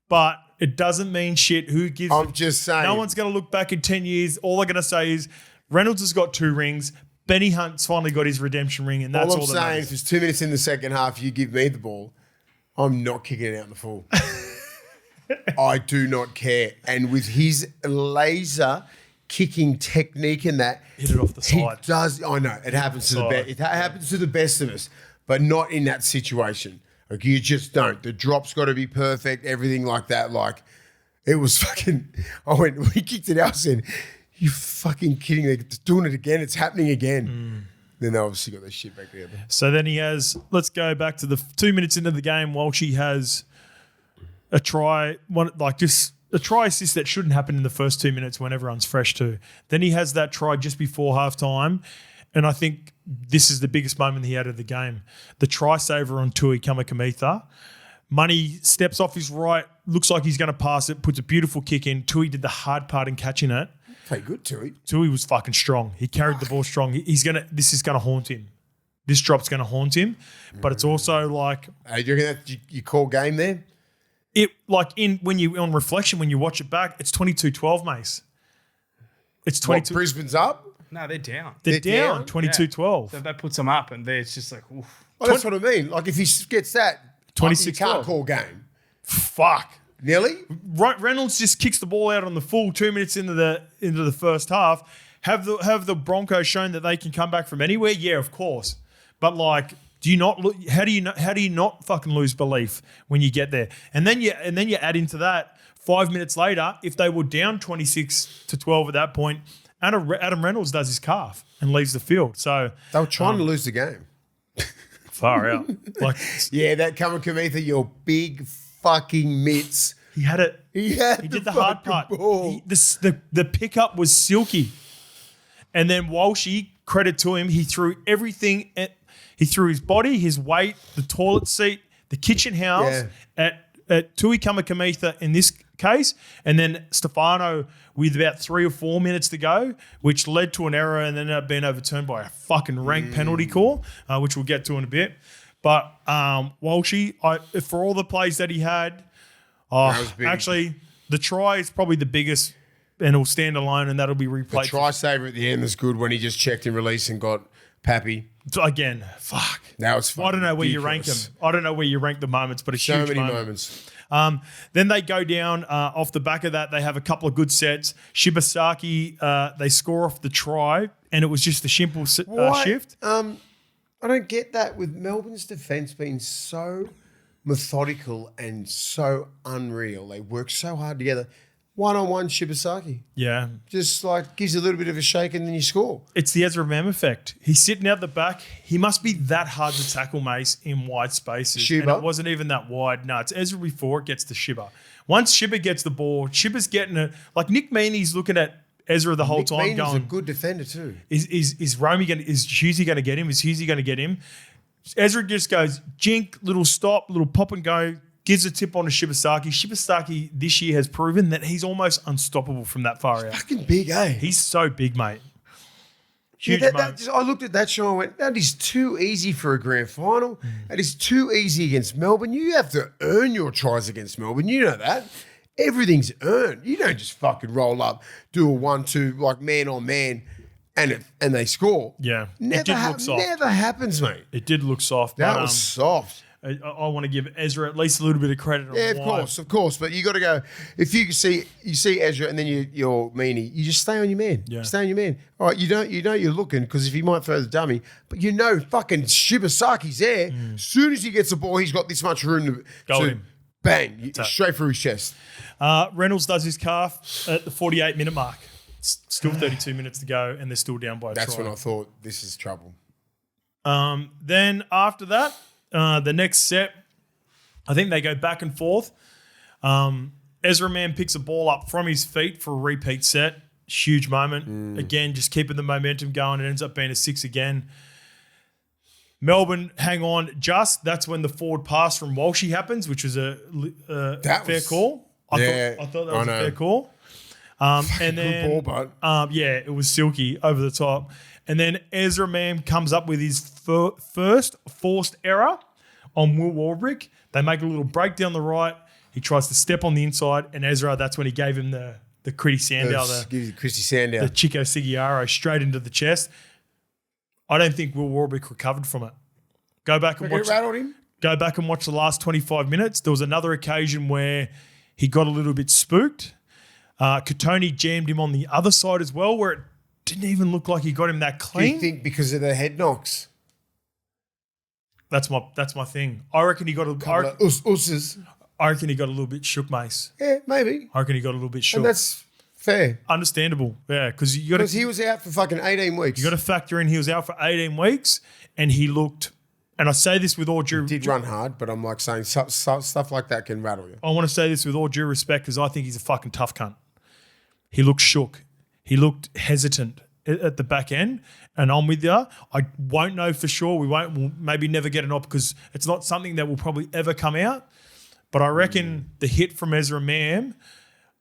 but it doesn't mean shit. Who gives? I'm just saying. No one's going to look back in 10 years. All they're going to say is Reynolds has got 2 rings. Benny Hunt's finally got his redemption ring, and that's all I'm that saying. matters. If it's 2 minutes in the second half, you give me the ball, I'm not kicking it out in the full. I do not care. And with his laser kicking technique and that, hit it off the side. He does. I know it happens to the best. It happens to the best of us, but not in that situation. Like, you just don't. The drop's got to be perfect. Everything like that. Like, it was fucking. When he kicked it out, I said, "You fucking kidding me? They're doing it again. It's happening again." Then they obviously got their shit back together. So then he has. Let's go back to the 2 minutes into the game. Walshy has a try. Just a try assist that shouldn't happen in the first 2 minutes when everyone's fresh too. Then he has that try just before halftime, and I think this is the biggest moment he had of the game. The try saver on Tui Kamikamica. Money steps off his right, looks like he's going to pass it, puts a beautiful kick in. Tui did the hard part in catching it. Hey, good, Tui. Tui was fucking strong. He carried the ball strong. This is going to haunt him. This drop's going to haunt him, but it's also like... Hey, do you reckon that's your call game there? When you on reflection, when you watch it back, it's 22-12, Mace. It's 22. Brisbane's up? No, they're down. They're down 22-12. So that puts them up, and it's just like, oof. Well, that's what I mean. Like, if he gets that, 26 you can't call game. Fuck. Nearly? Reynolds just kicks the ball out on the full 2 minutes into the first half. Have the Broncos shown that they can come back from anywhere? Yeah, of course. But like, how do you not fucking lose belief when you get there? And then you add into that 5 minutes later, if they were down 26-12 at that point, Adam Reynolds does his calf and leaves the field. So they were trying to lose the game. Far out. Like, yeah, that Kamikamica, your big fucking mitts. He had it. He did the hard part. The pickup was silky. And then Walshy, credit to him, he threw everything he threw his body, his weight, the toilet seat, the kitchen house at Tui Kamikamica in this case, and then Stefano with about 3 or 4 minutes to go, which led to an error and ended up being overturned by a fucking rank penalty call, which we'll get to in a bit. But Walshy, for all the plays that he had, actually the try is probably the biggest, and it'll stand alone, and that'll be replayed. The try saver at the end was good when he just checked and released and got Pappy. Again, fuck. That was I don't know where you rank them. I don't know where you rank the moments, but it's so huge many moments. Then they go down off the back of that. They have a couple of good sets. Shibasaki, they score off the try, and it was just a simple shift. I don't get that with Melbourne's defence being so methodical and so unreal. They work so hard together. One-on-one Shibasaki. Yeah. Just like gives you a little bit of a shake and then you score. It's the Ezra Mam effect. He's sitting out the back. He must be that hard to tackle, Mace, in wide spaces. Shiba. And it wasn't even that wide. No, it's Ezra before it gets to Shiba. Once Shiba gets the ball, Shiba's getting it. Like Nick Meaney's looking at Ezra the whole time Meaney's going, a good defender too. Is Husey going to get him? Is Husey going to get him? Ezra just goes, jink, little stop, little pop and go, gives a tip on to Shibasaki. Shibasaki this year has proven that he's almost unstoppable from that far out. Fucking big, eh? He's so big, mate. Huge I looked at that show and went, that is too easy for a grand final. That is too easy against Melbourne. You have to earn your tries against Melbourne. You know that. Everything's earned. You don't just fucking roll up, do a 1-2, like man on man, and they score. Yeah. Never happens, mate. It did look soft. That was soft. I want to give Ezra at least a little bit of credit. Yeah, of course. But you got to go. If you see Ezra and then you're Meaney, you just stay on your man. Yeah. Stay on your man. All right, you know you're looking because if he might throw the dummy, but you know fucking Shibasaki's there. As soon as he gets the ball, he's got this much room to bang straight through his chest. Reynolds does his calf at the 48-minute mark. It's still 32 minutes to go, and they're still down by a That's try. when I thought this is trouble. Then after that. The next set, I think they go back and forth. Ezra Mann picks a ball up from his feet for a repeat set. Huge moment. Again, just keeping the momentum going. It ends up being a 6 again. Melbourne hang on just. That's when the forward pass from Walshy happens, which was a fair call. I thought that was a fair call. And then, good ball, bud. it was silky over the top. And then Ezra Mann comes up with his first forced error on Will Warbrick. They make a little break down the right. He tries to step on the inside, and Ezra, that's when he gave him the Critty Sandow, the Chico Sigiaro straight into the chest. I don't think Will Warbrick recovered from it. Go back and watch the last 25 minutes. There was another occasion where he got a little bit spooked. Katoni jammed him on the other side as well, where it didn't even look like he got him that clean. Do you think because of the head knocks? That's my thing. I reckon he got I reckon he got a little bit shook, Mace. Yeah, maybe. I reckon he got a little bit shook. And that's fair. Understandable. Yeah, because he was out for fucking 18 weeks. You got to factor in he was out for 18 weeks, and he looked and I say this with all due Did run hard, but I'm like saying stuff like that can rattle you. I want to say this with all due respect because I think he's a fucking tough cunt. He looked shook. He looked hesitant at the back end, and I'm with you. I won't know for sure. We'll maybe never get an op because it's not something that will probably ever come out. But I reckon the hit from Ezra Mam,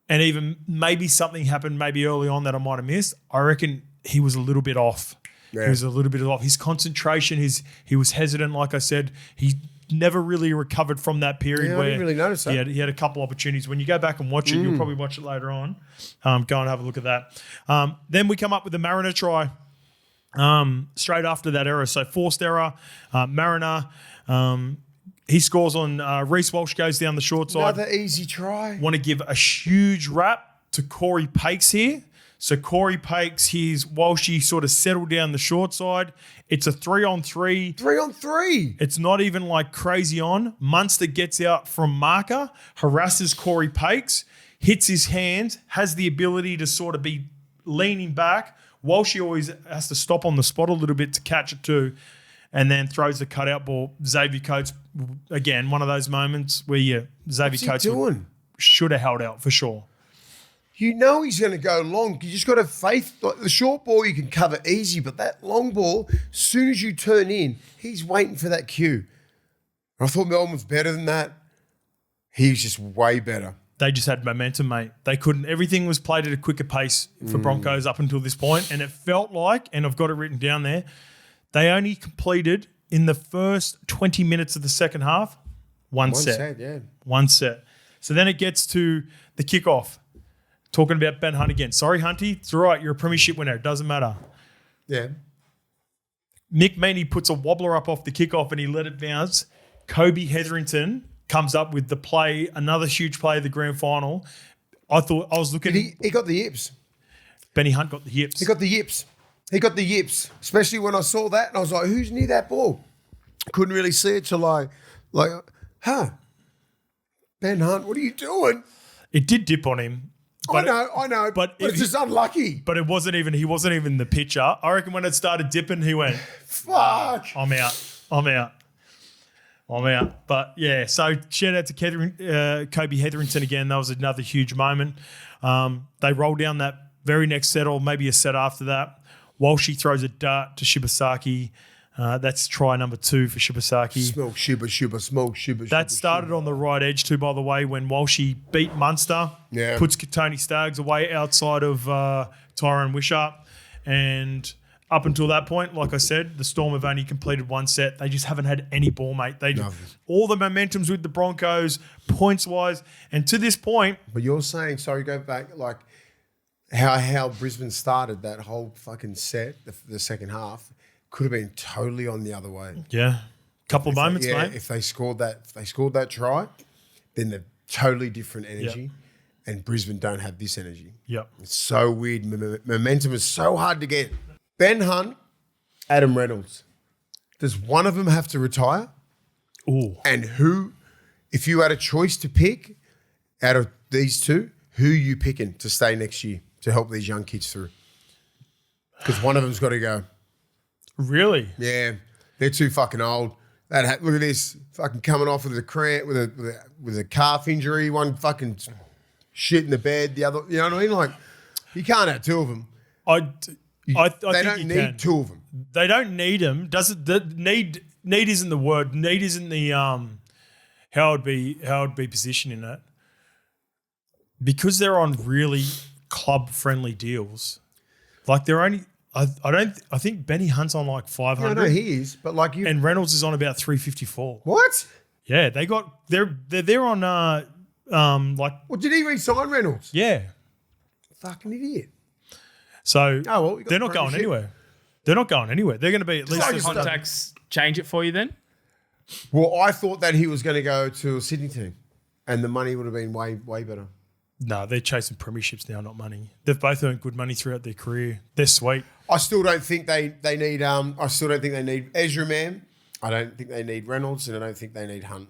and even maybe something happened maybe early on that I might have missed. I reckon he was a little bit off. Yeah. He was a little bit off. His concentration, he was hesitant. Like I said, he never really recovered from that period where I didn't really notice that. He had a couple opportunities. When you go back and watch it, you'll probably watch it later on. Go and have a look at that. Then we come up with the Mariner try straight after that error. So forced error, Mariner. He scores on Reese Walsh goes down the short side. Another easy try. Want to give a huge rap to Corey Pakes here. So Corey Pakes, Walshy sort of settled down the short side. It's a 3-on-3. 3-on-3. It's not even like crazy on. Munster gets out from marker, harasses Corey Pakes, hits his hands, has the ability to sort of be leaning back. Walshy always has to stop on the spot a little bit to catch it too, and then throws the cutout ball. Xavier Coates, again, one of those moments where Xavier Coates should have held out for sure. You know he's going to go long. You just got to have faith. Like the short ball you can cover easy, but that long ball, as soon as you turn in, he's waiting for that cue. I thought Melbourne was better than that. He was just way better. They just had momentum, mate. They couldn't. Everything was played at a quicker pace for Broncos up until this point, and it felt like, and I've got it written down there, they only completed in the first 20 minutes of the second half one set. One set. So then it gets to the kickoff. Talking about Ben Hunt again. Sorry, Hunty. It's all right. You're a premiership winner. It doesn't matter. Yeah. Mick Meaney puts a wobbler up off the kickoff and he let it bounce. Kobe Hetherington comes up with the play, another huge play of the grand final. I was looking. He got the yips. Benny Hunt got the yips. He got the yips. Especially when I saw that and I was like, who's near that ball? Couldn't really see it till Ben Hunt, what are you doing? It did dip on him. But I know. But it's just unlucky. But he wasn't even the pitcher. I reckon when it started dipping, he went, fuck. I'm out. But yeah, so shout out to Kobe Hetherington again. That was another huge moment. They roll down that very next set or maybe a set after that. Walshy throws a dart to Shibasaki. That's try number 2 for Shibasaki. Smell Shiba. That started on the right edge too, by the way, when Walshy beat Munster. Yeah. Puts Tony Staggs away outside of Tyrone Wishart. And up until that point, like I said, the Storm have only completed one set. They just haven't had any ball, mate. All the momentum's with the Broncos, points-wise. And to this point... But you're saying, go back, like how Brisbane started that whole fucking set, the second half, could have been totally on the other way. Yeah. Couple of moments, mate. If they scored that try, then they're totally different energy. Yep. And Brisbane don't have this energy. Yep. It's so weird. Momentum is so hard to get. Ben Hunt, Adam Reynolds. Does one of them have to retire? Ooh. And who, if you had a choice to pick out of these two, who you picking to stay next year to help these young kids through? Because one of them's got to go. Really? Yeah. They're too fucking old. Look at this. Fucking coming off with a cramp, with a calf injury, one fucking shit in the bed, the other, you know what I mean? Like, you can't have two of them. They don't need two of them. They don't need them. Need isn't the word. Need isn't the how it'd be positioned in it. Because they're on really club friendly deals. Like they're only I think Benny Hunt's on like 500. No, he is, but like you and Reynolds is on about 354. What? Yeah, they're on like. Well, did he re-sign Reynolds? Yeah. Fucking idiot. So they're not going anywhere. They're not going anywhere. They're going to be at least. Does contacts change it for you then? Well, I thought that he was going to go to a Sydney team, and the money would have been way better. No, they're chasing premierships now, not money. They've both earned good money throughout their career. They're sweet. I still don't think they need. I still don't think they need Ezra Man. I don't think they need Reynolds, and I don't think they need Hunt.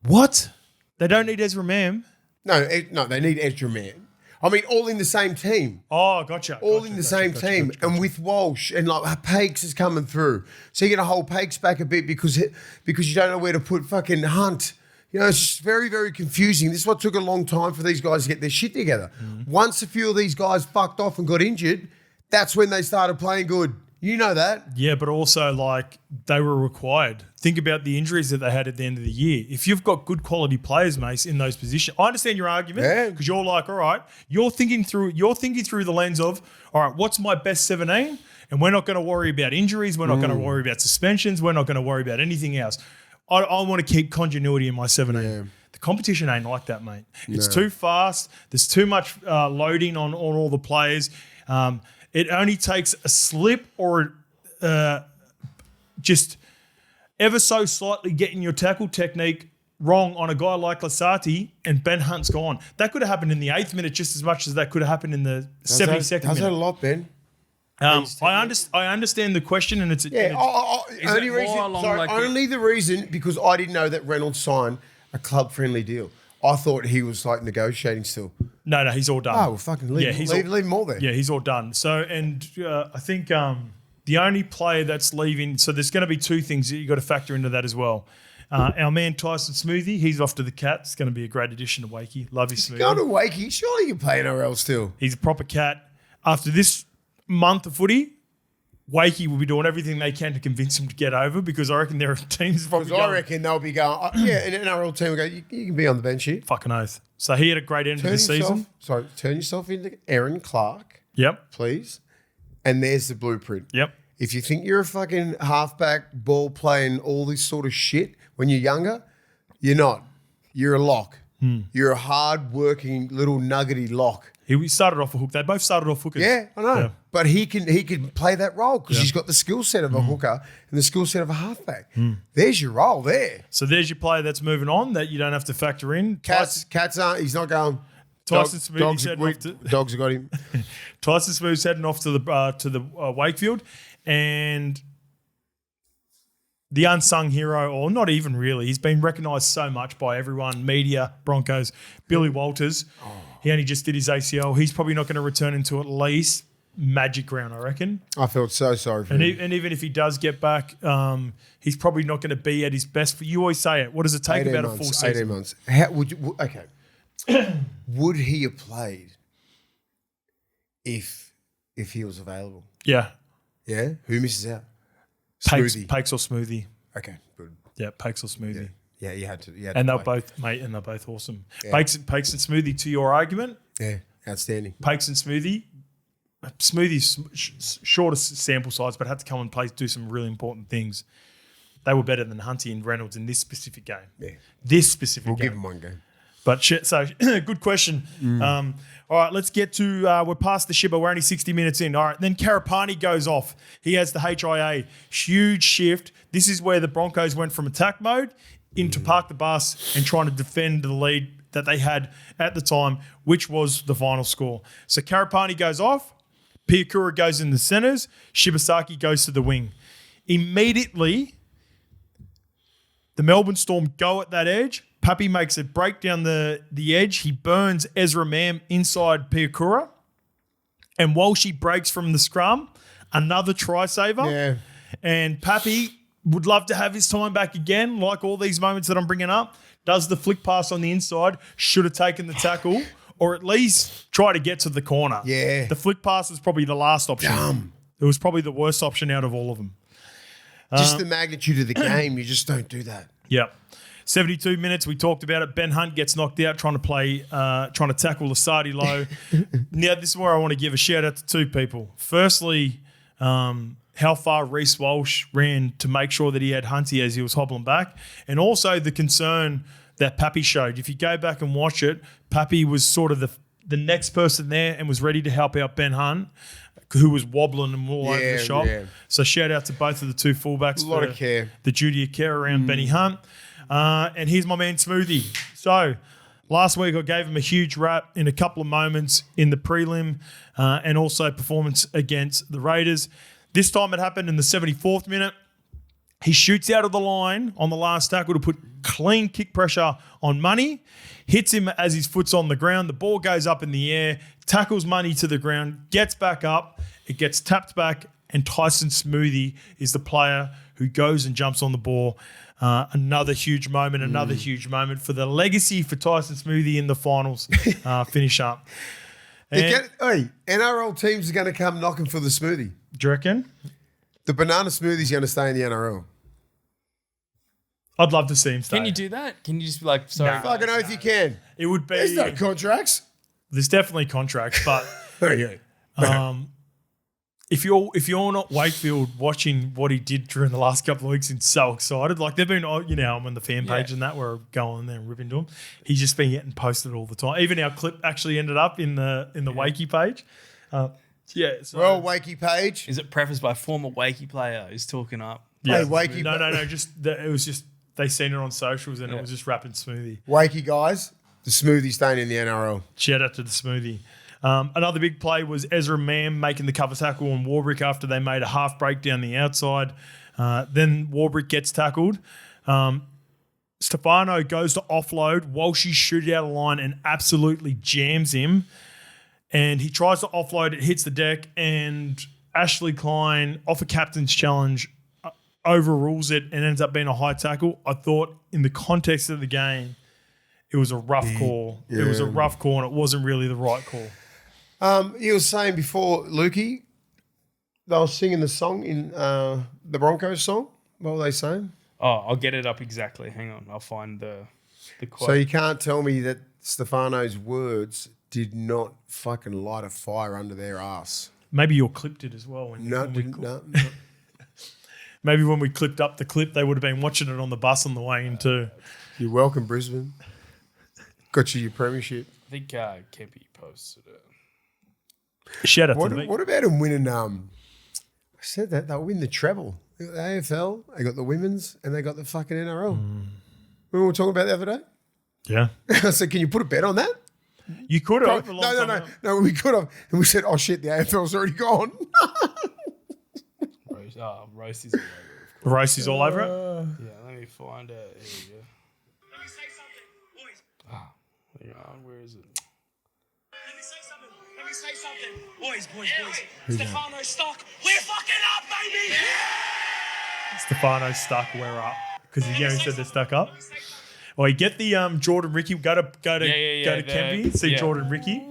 What? They don't need Ezra Man? No, they need Ezra Man. I mean, all in the same team. Oh, gotcha. All in the same team. And with Walsh and like Pakes is coming through. So you're going to hold Pakes back a bit because you don't know where to put fucking Hunt. You know, it's just very, very confusing. This is what took a long time for these guys to get their shit together. Once a few of these guys fucked off and got injured, that's when they started playing good. You know that. Yeah, but also like they were required. Think about the injuries that they had at the end of the year. If you've got good quality players, Mace, in those positions, I understand your argument because you're like, all right, you're thinking through the lens of, all right, what's my best 17? And we're not going to worry about injuries. We're not going to worry about suspensions. We're not going to worry about anything else. I want to keep continuity in my 17. Yeah. The competition ain't like that, mate. It's too fast. There's too much loading on all the players. It only takes a slip or just ever so slightly getting your tackle technique wrong on a guy like Lasati and Ben Hunt's gone. That could have happened in the 8th minute just as much as that could have happened in the 72nd minute. Does that a lot, Ben? I understand the question, and it's only the reason because I didn't know that Reynolds signed a club-friendly deal. I thought he was like negotiating still. No, he's all done. Oh, well, fucking leave him all there. Yeah, he's all done. So, and I think the only player that's leaving, so there's going to be two things that you got to factor into that as well. Our man Tyson Smoothie, he's off to the Cats. It's going to be a great addition to Wakey. Love his Smoothie. Go to Wakey. Surely you can play NRL still. He's a proper Cat. After this month of footy, Wakey will be doing everything they can to convince him to get over because I reckon there are teams probably I reckon they'll be going, an NRL team will go, you can be on the bench here. Fucking oath. So he had a great end of the season. Turn yourself into Aaron Clark. Yep. Please. And there's the blueprint. Yep. If you think you're a fucking halfback, ball playing, all this sort of shit when you're younger, you're not. You're a lock. You're a hard-working little nuggety lock. He started off a hook. They both started off hookers. Yeah, I know. Yeah. But he can play that role because he's got the skill set of a hooker and the skill set of a halfback. There's your role there. So there's your player that's moving on that you don't have to factor in. Cats aren't. He's not going. Tyson Smooth's heading off to dogs have got him. Tyson Smooth's heading off to the Wakefield, and the unsung hero, or not even really, he's been recognised so much by everyone, media, Broncos, Billy Walters. He only just did his ACL. He's probably not going to return into at least magic round, I reckon. I felt so sorry for him. And even if he does get back, he's probably not going to be at his best. You always say it. What does it take about a full season? 18 months. How would you? Okay. Would he have played if he was available? Yeah. Yeah? Who misses out? Pakes or Smoothie. Okay, good. Yeah, Pakes or Smoothie. Yeah, you had to. And they're both, mate, and they're both awesome. Yeah. Pakes and Smoothie, to your argument. Yeah, outstanding. Pakes and Smoothie's shortest sample size, but had to come and do some really important things. They were better than Hunty and Reynolds in this specific game. Yeah. This specific game. We'll give them one game. But so, good question. All right, let's get to, we're past the Shibba. We're only 60 minutes in. All right, then Karapani goes off. He has the HIA. Huge shift. This is where the Broncos went from attack mode into park the bus and trying to defend the lead that they had at the time, which was the final score. So Karapani goes off. Piakura goes in the centres. Shibasaki goes to the wing. Immediately, the Melbourne Storm go at that edge. Pappy makes a break down the edge. He burns Ezra Mam inside Piakura. And while she breaks from the scrum, another try saver. Yeah. And Pappy would love to have his time back again, like all these moments that I'm bringing up. Does the flick pass on the inside, should have taken the tackle, or at least try to get to the corner. Yeah. The flick pass was probably the last option. Dumb. It was probably the worst option out of all of them. Just the magnitude of the game, you just don't do that. Yep. 72 minutes, we talked about it. Ben Hunt gets knocked out trying to tackle Lasati low. Now, this is where I want to give a shout out to two people. Firstly, how far Reese Walsh ran to make sure that he had Hunty as he was hobbling back, and also the concern that Pappy showed. If you go back and watch it, Pappy was sort of the next person there and was ready to help out Ben Hunt, who was wobbling and all over the shop. Yeah. So shout out to both of the two fullbacks. A lot of care. The duty of care around Benny Hunt. And here's my man Smoothie. So last week I gave him a huge rap in a couple of moments in the prelim and also performance against the Raiders. This time it happened in the 74th minute. He shoots out of the line on the last tackle to put clean kick pressure on Money, hits him as his foot's on the ground. The ball goes up in the air, tackles Money to the ground, gets back up, it gets tapped back, and Tyson Smoothie is the player who goes and jumps on the ball. Another huge moment for the legacy for Tyson Smoothie in the finals finish up. NRL teams are going to come knocking for the smoothie. Do you reckon? The banana smoothie's going to stay in the NRL. I'd love to see him stay. Can you do that? Can you just be like, sorry? Nah. Fucking oath you can. It would be. There's no contracts. There's definitely contracts, but Yeah. if you're not Wakefield watching what he did during the last couple of weeks and so excited, like they've been, I'm on the fan page and that where I go on there and rip into him. He's just been getting posted all the time. Even our clip actually ended up in the Wakey page. So, Well, Wakey page. Is it prefaced by former Wakey player who's talking up? yeah, Hey, Wakey. No. It was just they seen it on socials and it was just rapping Smoothie. Wakey guys, the smoothie staying in the NRL. Shout out to the Smoothie. Another big play was Ezra Mam making the cover tackle on Warbrick after they made a half break down the outside. Then Warbrick gets tackled. Stefano goes to offload. Walshy shoots out of line and absolutely jams him. And he tries to offload it, hits the deck, and Ashley Klein, off a captain's challenge, overrules it and ends up being a high tackle. I thought in the context of the game, it was a rough call. Yeah. It was a rough call and it wasn't really the right call. You were saying before, Lukey, they were singing the song in the Broncos song. What were they saying? Oh, I'll get it up exactly. Hang on. I'll find the quote. So you can't tell me that Stefano's words did not fucking light a fire under their ass. Maybe you clipped it as well. No. Maybe when we clipped up the clip, they would have been watching it on the bus on the way in too. You're welcome, Brisbane. Got you your premiership. I think Kempy posted it. Shout out to the What about them winning? I said that they'll win the treble. They got the AFL, they got the women's, and they got the fucking NRL. Remember we were talking about the other day? Yeah. I said, can you put a bet on that? You could have. No, we could have. And we said, oh shit, the AFL's already gone. Roast is all over. Roast is all over it? Yeah, let me find it. Here we go. Let me say something, boys. Hang on, where is it? Let me say something. Boys. Stefano stuck. We're fucking up, baby. Yeah! Stefano stuck. We're up because he said they're stuck up. Well, you get the Jordan Ricky. Go to Kempy. See Jordan Ricky.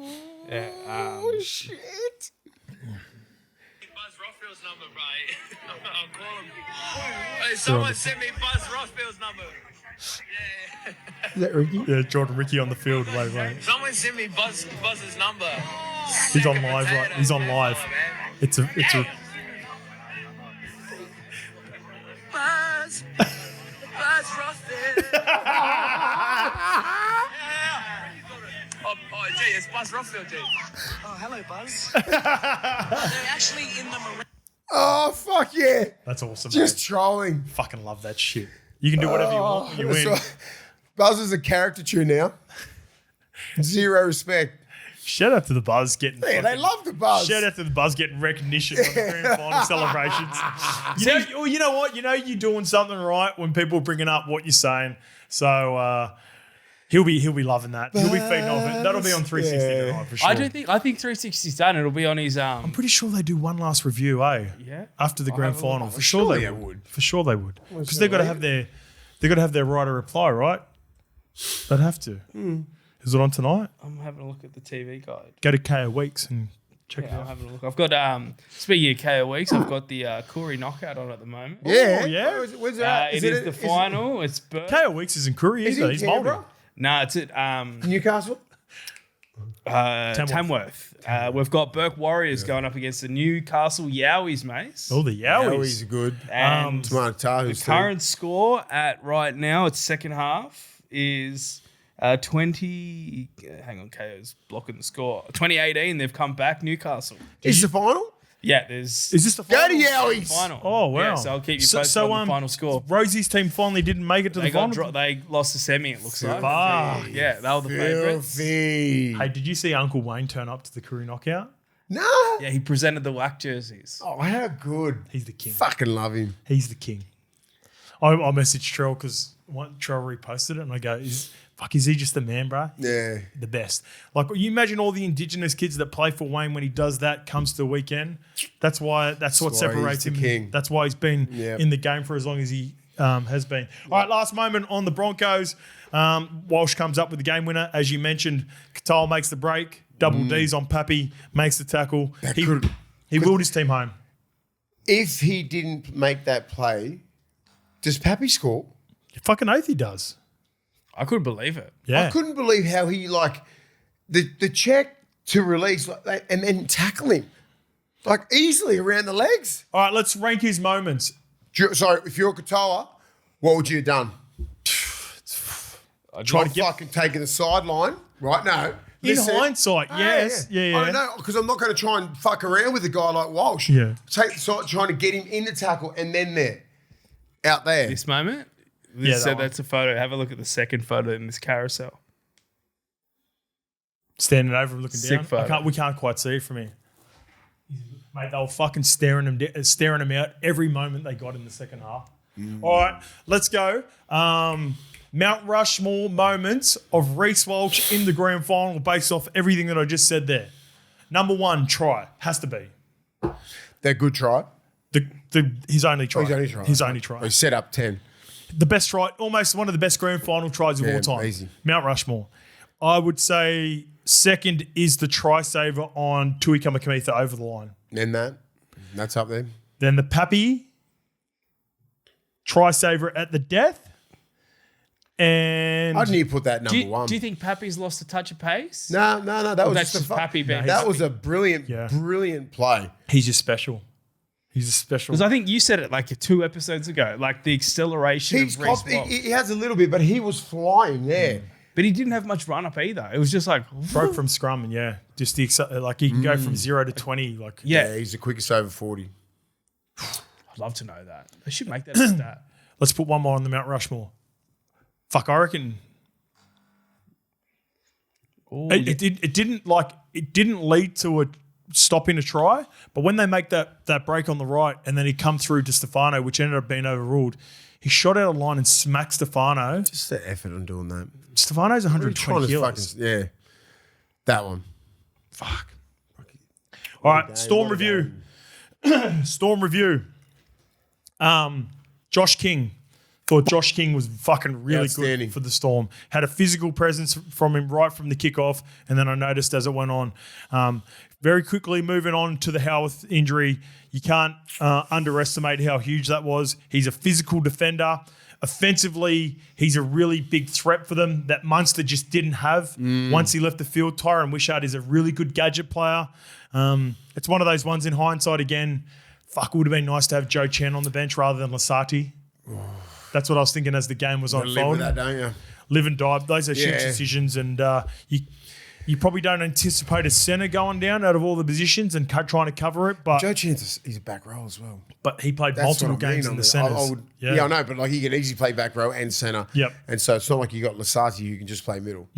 Yeah. Oh shit. Buzz Rothfield's number, right? I'll call him. Hey, someone send me Buzz Rothfield's number. Yeah. Is that Ricky? Yeah, Jordan Ricky on the field. Wait. Someone send me Buzz's number. He's on live, right? He's on live. It's a. Buzz Rothfield. Oh, Jay, it's Buzz Rothfield, Jay. Oh, hello, Buzz. They're actually in the marine. Oh, fuck yeah. That's awesome. Just mate. trolling. Fucking love that shit. You can do whatever you want when you win. Right. Buzz is a caricature now. Zero respect. Shout out to the Buzz getting. Yeah, they love the Buzz. Shout out to the Buzz getting recognition on the grand final celebrations. You know what? You know you're doing something right when people are bringing up what you're saying. So he'll be loving that. He'll be feeding off it. That'll be on 360 tonight for sure. I think 360's done. It'll be on his I'm pretty sure they do one last review, Yeah. after the grand final. For sure they would. For sure they would. Because they've got to have their right to reply, right? They'd have to. Is it on tonight? I'm having a look at the TV guide. Go to KO Weeks and check it I'm out. having a look. I've got speaking of KO weeks, I've got the Corey knockout on at the moment. Yeah. Oh, yeah. Where's that? It is the final. It's Burt. KO Weeks is in Korea, Is isn't he He's Canberra? molding. No, it's at Newcastle? Tamworth. We've got Burke Warriors going up against the Newcastle Yowies, mates. Oh, the Yowies Yowies. are good. And Smart the Tahu's current score at right now, it's second half, is 20. Hang on, KO's blocking the score. 2018, they've come back, Newcastle. Is the final? Yeah, there's Is this the Go final? to Yowies. final. Oh, wow. Yeah, so I'll keep you posted on the final score. Rosie's team finally didn't make it to They the final. they lost the semi, it looks like. Fuck. Yeah, they were the favourites. Filthy. Hey, did you see Uncle Wayne turn up to the Korea knockout? No. Yeah, he presented the WAC jerseys. Oh, how good. He's the king. Fucking love him. He's the king. I messaged Trell because Trell reposted it, and I go, "Is he just the man, bro? Yeah. The best." Like, you imagine all the Indigenous kids that play for Wayne when he does that, comes to the weekend. That's what separates he's him. the king. That's why he's been Yep. in the game for as long as he has been. All right, last moment on the Broncos. Walsh comes up with the game winner. As you mentioned, Katoa makes the break. Double D's on Pappy, makes the tackle. He willed his team home. If he didn't make that play, does Pappy score? Fucking oath he does. I couldn't believe it. Yeah. I couldn't believe how he the check to release and then tackle him easily around the legs. All right, let's rank his moments. So if you're Katoa, what would you have done? Try to fucking taking the sideline right now. In hindsight, yes. Yeah. I don't know, because I'm not going to try and fuck around with a guy like Walsh. Yeah. Take the side, trying to get him in the tackle and then out there. This moment? That's a photo. Have a look at the second photo in this carousel. Standing over him, looking Sick down. photo. We can't quite see it from here. Mate, they were fucking staring him out every moment they got in the second half. All right, let's go. Mount Rushmore moments of Reese Walsh in the grand final based off everything that I just said there. Number 1, try. Has to be. They're good try. His only try. His only try. He set up 10. The best try, almost one of the best grand final tries of all time. Easy. Mount Rushmore. I would say second is the try saver on Tui Kamikamica over the line. And that's up there. Then the Pappy try saver at the death. And I didn't even put that number one. Do you think Pappy's lost a touch of pace? No. That was that's just Pappy being That was a brilliant play. he's just special. He's a special. Because I think you said it 2 episodes ago, the acceleration He's of Reese Walsh. he has a little bit, but he was flying there. But he didn't have much run up either. It was just broke from scrum and just the he can go from 0 to 20. Yeah, he's the quickest over 40. I'd love to know that. They should make that a stat. Let's put one more on the Mount Rushmore. Fuck, I reckon it didn't lead to a stop in a try, but when they make that break on the right and then he come through to Stefano, which ended up being overruled, he shot out of line and smacked Stefano. Just the effort on doing that. Stefano's 120 kilos. That one. Fuck. All right, Storm review. Storm review. Josh King. Thought Josh King was fucking really good for the Storm. Had a physical presence from him right from the kickoff, and then I noticed as it went on. Very quickly moving on to the Howarth injury, you can't underestimate how huge that was. He's a physical defender. Offensively, he's a really big threat for them that Munster just didn't have once he left the field. Tyron Wishart is a really good gadget player. It's one of those ones in hindsight, again, fuck, it would have been nice to have Joe Chen on the bench rather than Lasati. That's what I was thinking as the game was unfolding. Live with that, don't you? Live and die. Those are huge decisions, and you probably don't anticipate a centre going down out of all the positions and trying to cover it. But Joe Chan's he's a back row as well. But he played multiple games in the centres. I know, but he can easily play back row and centre. Yep. And so it's not like you got Lasati who can just play middle.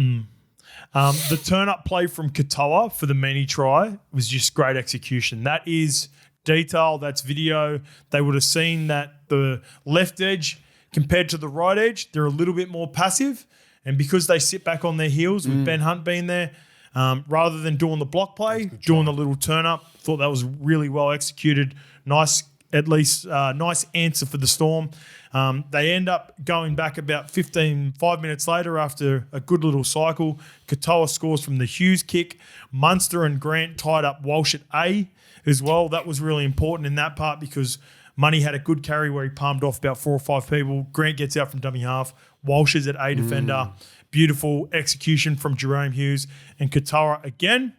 The turn-up play from Katoa for the Manly try was just great execution. That is detail. That's video. They would have seen that the left edge compared to the right edge, they're a little bit more passive. And because they sit back on their heels with Ben Hunt being there, rather than doing the block play, doing the little turn-up, thought that was really well executed. Nice answer for the Storm. They end up going back about 5 minutes later after a good little cycle. Katoa scores from the Hughes kick. Munster and Grant tied up Walsh at A as well. That was really important in that part because Money had a good carry where he palmed off about 4 or 5 people. Grant gets out from dummy half. Walsh is at A defender. Beautiful execution from Jerome Hughes and Katoa again.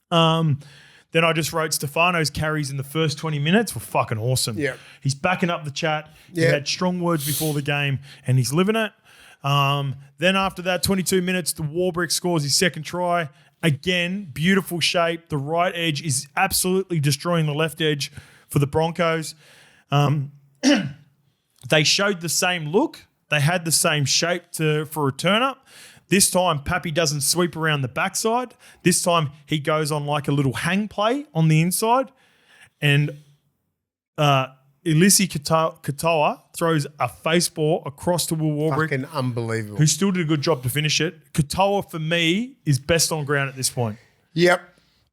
Then I just wrote Stefano's carries in the first 20 minutes were fucking awesome. Yeah. He's backing up the chat. He Yeah. had strong words before the game and he's living it. Then after that, 22 minutes, the Warbrick scores his second try. Again, beautiful shape. The right edge is absolutely destroying the left edge for the Broncos. They showed the same look. They had the same shape for a turn-up. This time, Pappy doesn't sweep around the backside. This time, he goes on like a little hang play on the inside. And Elisi Katoa throws a face ball across to Will Warbrick, Fucking unbelievable. who still did a good job to finish it. Katoa, for me, is best on ground at this point. Yep.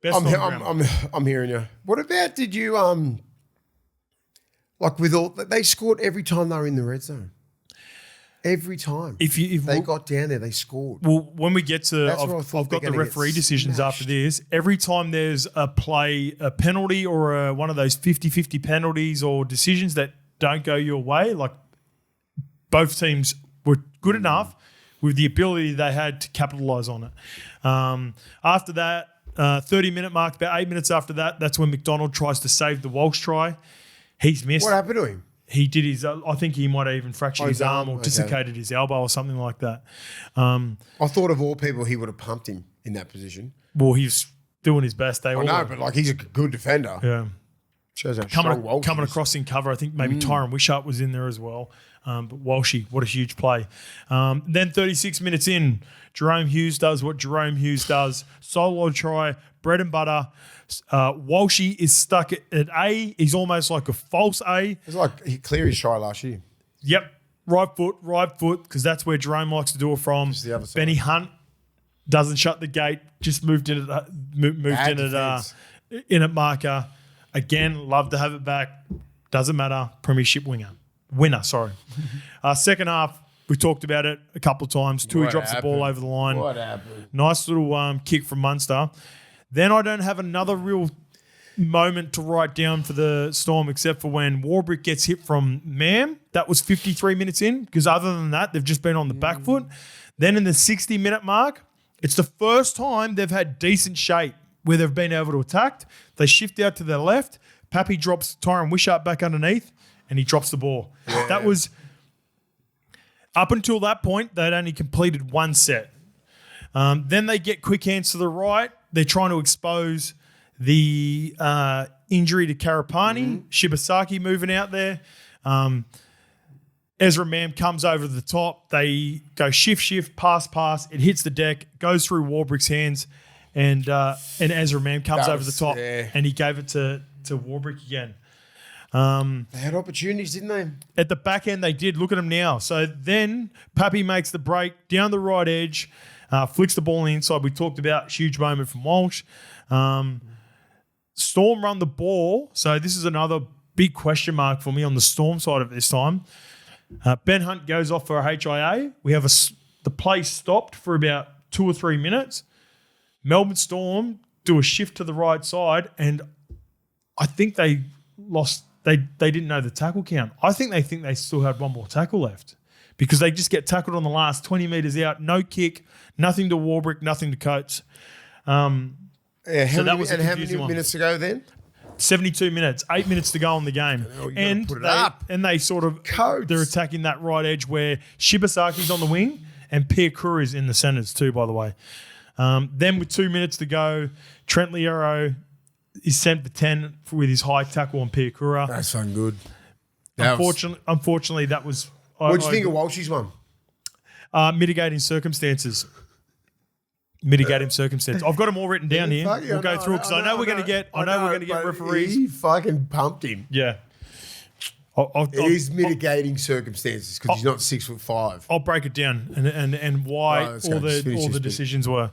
Best on ground. I'm hearing you. What about did you like with all they scored every time they were in the red zone? Every time. If they got down there, they scored. Well, when we get to, I've got the referee decisions after this. Every time there's a penalty or one of those 50-50 penalties or decisions that don't go your way, like both teams were good enough with the ability they had to capitalise on it. After that, 30-minute mark, about 8 minutes after that, that's when McDonald tries to save the Walsh try. He's missed. What happened to him? He did his. I think he might have even fractured his arm or dislocated his elbow or something like that. I thought of all people, he would have pumped him in that position. Well, he's doing his best. I know, but like he's a good defender. Yeah, shows how strong Walsh coming is. across in cover. I think maybe Tyron Wishart was in there as well. But Walshy, what a huge play. Then 36 minutes in, Jerome Hughes does what Jerome Hughes does. Solo try, bread and butter. Walshy is stuck at A. He's almost like a false A. It's like he cleared his try last year. Yep. Right foot, because that's where Jerome likes to do it from. Just the other side. Benny Hunt doesn't shut the gate, just moved in at marker. Again, love to have it back. Doesn't matter. Premiership winner, sorry. Second half, we talked about it a couple of times. Tui drops the ball over the line. What happened? Nice little kick from Munster. Then I don't have another real moment to write down for the Storm except for when Warbrick gets hit from Mam. That was 53 minutes in, because other than that, they've just been on the back foot. Then in the 60-minute mark, it's the first time they've had decent shape where they've been able to attack. They shift out to their left. Pappy drops Tyron Wishart back underneath, and he drops the ball. Yeah. That was... Up until that point, they'd only completed one set. Then they get quick hands to the right. They're trying to expose the injury to Karapani. Shibasaki moving out there. Ezra Mam comes over the top. They go shift, pass. It hits the deck, goes through Warbrick's hands, and Ezra Mam comes over the top, and he gave it to Warbrick again. They had opportunities, didn't they? At the back end, they did. Look at them now. So then Pappy makes the break down the right edge, flicks the ball on the inside. We talked about huge moment from Walsh. Storm run the ball. So this is another big question mark for me on the Storm side of this time. Ben Hunt goes off for a HIA. We have the play stopped for about 2 or 3 minutes. Melbourne Storm do a shift to the right side, and I think they lost. They didn't know the tackle count. I think they still had one more tackle left, because they just get tackled on the last 20 metres out. No kick, nothing to Warbrick, nothing to Coates. How many minutes to go then? 72 minutes, 8 minutes to go on the game. And they sort of, they're attacking that right edge where Shibasaki's on the wing and Pierre Kura is in the centres too, by the way. Then with 2 minutes to go, Trent Liero is sent for 10 with his high tackle on Pierre Kura. That's so good. Unfortunately, that was... What do you think of Walsh's one? Mitigating circumstances. I've got them all written down here. We'll go through because I know we're going to get referees. He fucking pumped him. Yeah. It is mitigating circumstances because he's not 6'5". I'll break it down and why all the decisions were.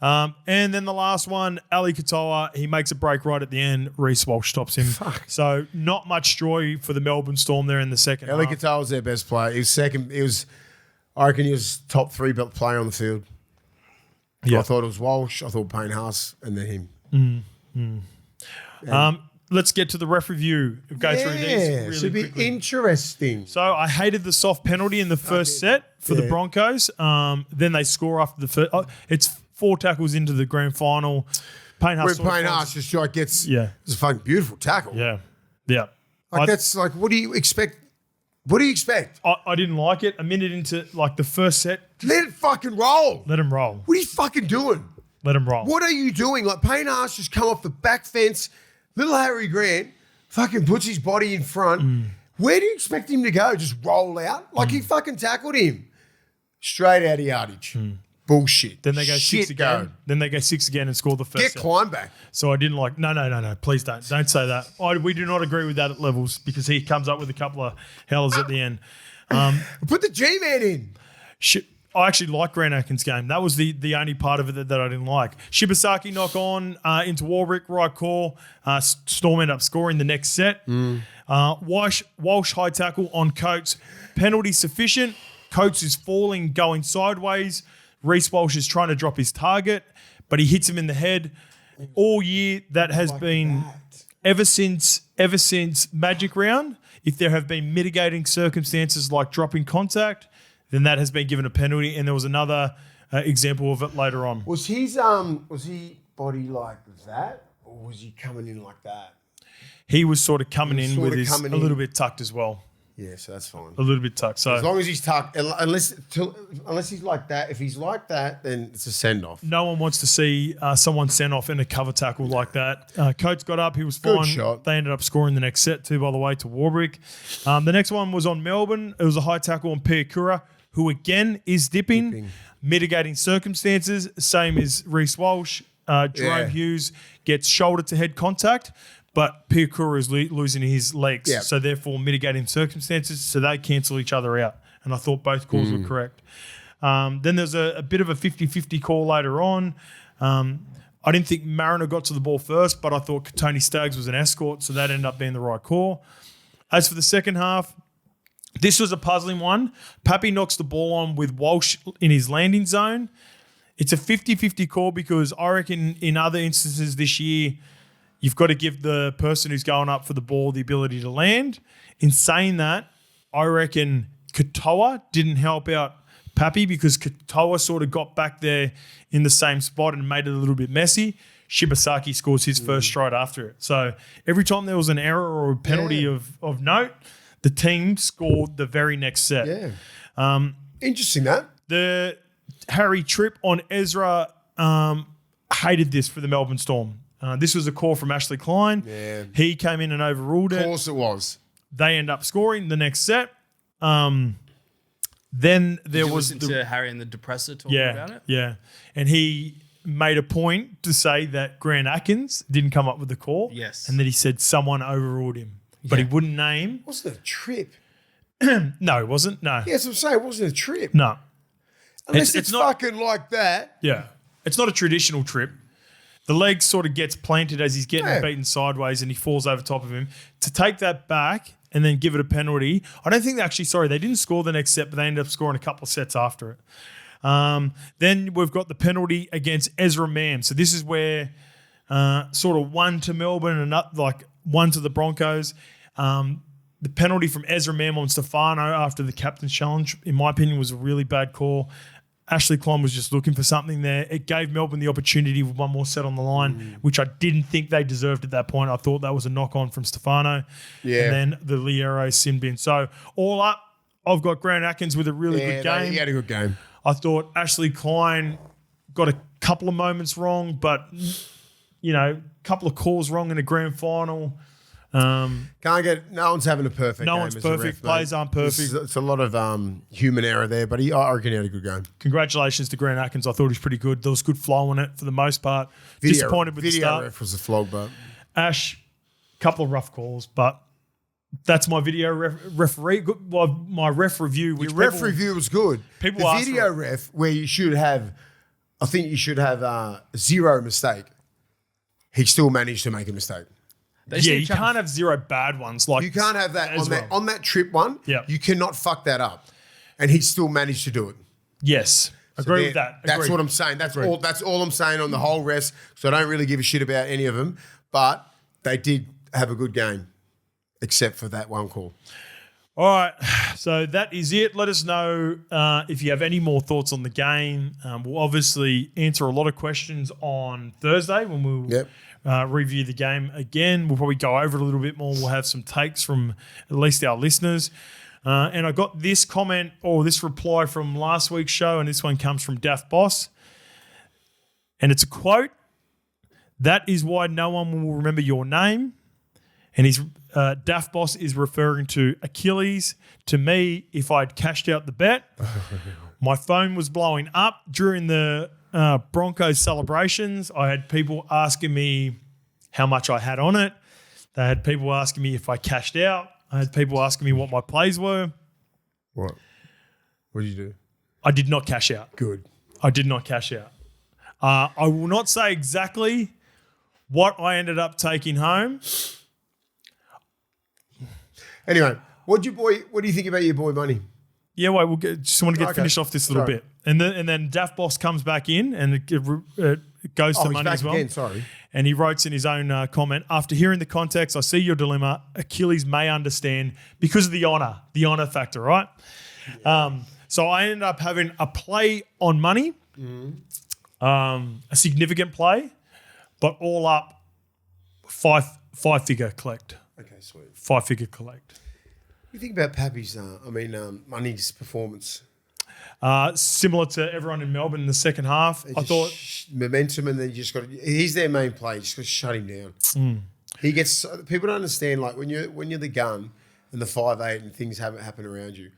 And then the last one, Ali Katoa, he makes a break right at the end. Reese Walsh stops him. Fuck. So not much joy for the Melbourne Storm there in the second half. Ali Katoa was their best player. He was second. I reckon he was top 3 player on the field. Yeah. I thought it was Walsh. I thought Payne Haas, and then him. Let's get to the ref review. Go through these really should be quickly. Interesting. So I hated the soft penalty in the first set for the Broncos. Then they score after the first. It's 4 tackles into the grand final. Payne Haas just like gets it's a fucking beautiful tackle. Yeah. That's like, what do you expect? What do you expect? I didn't like it. A minute into like the first set. Let it fucking roll. Let him roll. What are you fucking doing? Let him roll. What are you doing? Like, Payne Haas just come off the back fence. Little Harry Grant fucking puts his body in front. Where do you expect him to go? Just roll out? Like he fucking tackled him. Straight out of yardage. Bullshit. Then they go Shit 6 again. going. Then they go 6 again and score the first Get set. Klein back. So I didn't like, no, please don't say that. We do not agree with that at levels because he comes up with a couple of hellers at the end. Put the G-Man in. I actually like Grant Atkins' game. That was the only part of it that I didn't like. Shibasaki knock on into Warwick, right call. Storm end up scoring the next set. Walsh high tackle on Coates. Penalty sufficient. Coates is falling, going sideways. Reese Walsh is trying to drop his target, but he hits him in the head. All year, that has been ever since Magic Round. If there have been mitigating circumstances like dropping contact, then that has been given a penalty. And there was another example of it later on. Was he body like that, or was he coming in like that? He was sort of coming in with his a little bit tucked as well. Yeah, so that's fine. A little bit tucked. So as long as he's tucked, unless he's like that. If he's like that, then it's a send off. No one wants to see someone sent off in a cover tackle like that. Coates got up. He was fine. Good shot. They ended up scoring the next set too, by the way, to Warwick. The next one was on Melbourne. It was a high tackle on Piakura, who again is dipping. Mitigating circumstances, same as Reese Walsh. Jerome Hughes gets shoulder to head contact, but Piakura is losing his legs. Yep. So therefore mitigating circumstances, so they cancel each other out. And I thought both calls were correct. Then there's a bit of a 50-50 call later on. I didn't think Mariner got to the ball first, but I thought Tony Staggs was an escort, so that ended up being the right call. As for the second half, this was a puzzling one. Pappy knocks the ball on with Walsh in his landing zone. It's a 50-50 call because I reckon in other instances this year, you've got to give the person who's going up for the ball the ability to land. In saying that, I reckon Katoa didn't help out Pappy because Katoa sort of got back there in the same spot and made it a little bit messy. Shibasaki scores his first stride after it. So every time there was an error or a penalty of note, the team scored the very next set. Yeah. Interesting that. The Harry Tripp on Ezra hated this for the Melbourne Storm. This was a call from Ashley Klein. Yeah. He came in and overruled it. Of course it was. They end up scoring the next set. Then there Did you was listen to Harry and the Depressor talking about it? Yeah. And he made a point to say that Grant Atkins didn't come up with the call. Yes. And that he said someone overruled him. But he wouldn't name. Wasn't it a trip? No, it wasn't. No. Yes, I'm saying it wasn't a trip. No. Unless it's not fucking like that. Yeah. It's not a traditional trip. The leg sort of gets planted as he's getting beaten sideways and he falls over top of him. To take that back and then give it a penalty, I don't think they didn't score the next set, but they ended up scoring a couple of sets after it. Then we've got the penalty against Ezra Mam. So this is where sort of one to Melbourne and one to the Broncos. The penalty from Ezra Mam on Stefano after the captain's challenge, in my opinion, was a really bad call. Ashley Klein was just looking for something there. It gave Melbourne the opportunity with one more set on the line, which I didn't think they deserved at that point. I thought that was a knock-on from Stefano. Yeah. And then the Liero sin bin. So all up, I've got Grant Atkins with a really good game. He had a good game. I thought Ashley Klein got a couple of moments wrong, but, a couple of calls wrong in a grand final. No one's having a perfect game. No one's perfect. Players aren't perfect. It's a lot of human error there, but I reckon he had a good game. Congratulations to Grant Atkins. I thought he was pretty good. There was good flow on it for the most part. Disappointed with the start. Video ref was a flog, but Ash, couple of rough calls, but that's my video referee. My ref review. Your ref review was good. People the ask video ref where you should have, I think you should have zero mistake. He still managed to make a mistake. You can't have zero bad ones. Like you can't have that on that trip one. Yeah. You cannot fuck that up, and he still managed to do it. Yes, agree with that. That's what I'm saying. That's all I'm saying on the whole rest. So I don't really give a shit about any of them, but they did have a good game, except for that one call. All right, so that is it. Let us know if you have any more thoughts on the game. We'll obviously answer a lot of questions on Thursday when we'll review the game again. We'll probably go over it a little bit more. We'll have some takes from at least our listeners. And I got this comment or this reply from last week's show, and this one comes from Daft Boss. And it's a quote, "That is why no one will remember your name." And he's Daft Boss is referring to Achilles. To me, if I'd cashed out the bet, My phone was blowing up during the Broncos celebrations. I had people asking me how much I had on it. They had people asking me if I cashed out. I had people asking me what my plays were. What? What did you do? I did not cash out. Good. I did not cash out. I will not say exactly what I ended up taking home. Anyway, what do you think about your boy Money? Yeah, wait, just want to get finished off this little bit. And then Daft Boss comes back in and it goes to Money as well. Again, sorry. And he writes in his own comment, after hearing the context, I see your dilemma. Achilles may understand because of the honour factor, right? Yeah. So I ended up having a play on Money, a significant play, but all up five-figure collect. Okay, sweet. 5-figure collect. What do you think about Pappy's, Money's performance? Similar to everyone in Melbourne in the second half. I thought momentum, and then he's their main play. You just got to shut him down. He gets people don't understand, like when you're the gun and the 5'8" and things happen around you,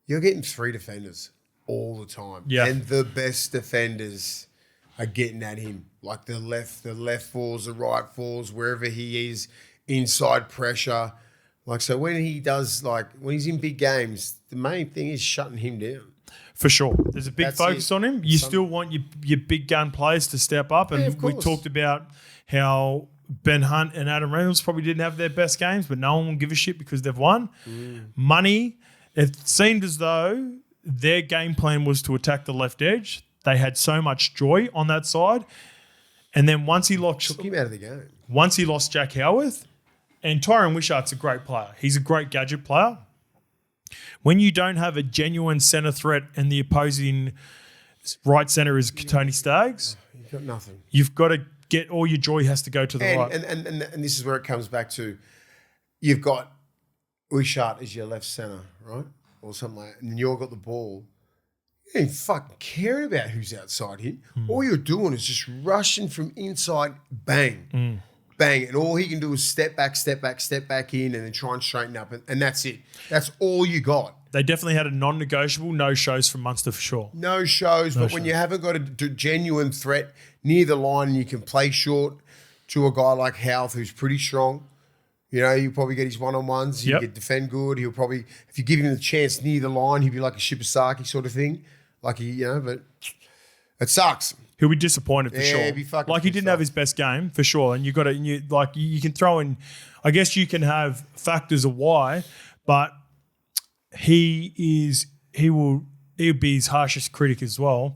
you're getting 3 defenders all the time. Yeah. And the best defenders are getting at him. Like the left falls, the right falls, wherever he is, inside pressure. Like, so when he's in big games, the main thing is shutting him down. For sure. There's a big focus on him. You still want your big gun players to step up. And we talked about how Ben Hunt and Adam Reynolds probably didn't have their best games, but no one will give a shit because they've won. Money, it seemed as though their game plan was to attack the left edge. They had so much joy on that side. And then once he took him out of the game. Once he lost Jack Howarth, and Tyrone Wishart's a great player. He's a great gadget player. When you don't have a genuine centre threat and the opposing right centre is Tony Staggs, you've got nothing. You've got to get all your joy has to go to the right. And this is where it comes back to, you've got Wishart as your left centre, right? Or something like that. And you've got the ball. You ain't fucking caring about who's outside him. All you're doing is just rushing from inside, bang. Bang, and all he can do is step back in, and then try and straighten up, and that's it. That's all you got. They definitely had a non-negotiable, no shows from Munster for sure. No shows, but when you haven't got a genuine threat near the line and you can play short to a guy like Houth who's pretty strong, you probably get his one-on-ones, he can defend good, he'll probably, if you give him the chance near the line, he'll be like a Shibasaki sort of thing, but it sucks. He'll be disappointed for sure. He'll be fucking he didn't have his best game for sure, and you can throw in. I guess you can have factors of why, but he'll be his harshest critic as well.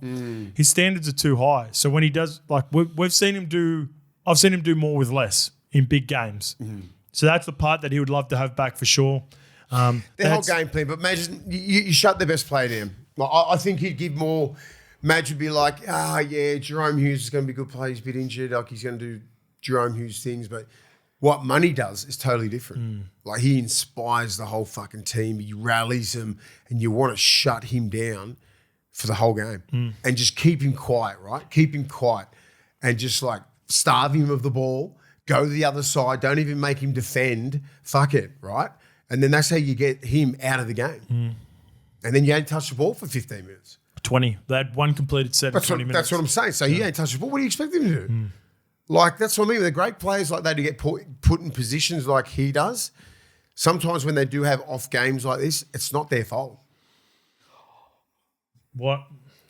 His standards are too high, so when he does, we've seen him do. I've seen him do more with less in big games. So that's the part that he would love to have back for sure. Their whole game plan, but imagine you shut the best player down. I think he'd give more. Madge would be like, Jerome Hughes is going to be a good player. He's a bit injured. Like, he's going to do Jerome Hughes things. But what Money does is totally different. Like, he inspires the whole fucking team. He rallies them, and you want to shut him down for the whole game. And just keep him quiet, right? Keep him quiet. And just, starve him of the ball. Go to the other side. Don't even make him defend. Fuck it, right? And then that's how you get him out of the game. And then you ain't touch the ball for 15 minutes. 20. They had one completed set in 20 minutes. That's what I'm saying. So he ain't touched the ball. What do you expect him to do? That's what I mean. They're great players like that to get put in positions like he does. Sometimes when they do have off games like this, it's not their fault. What?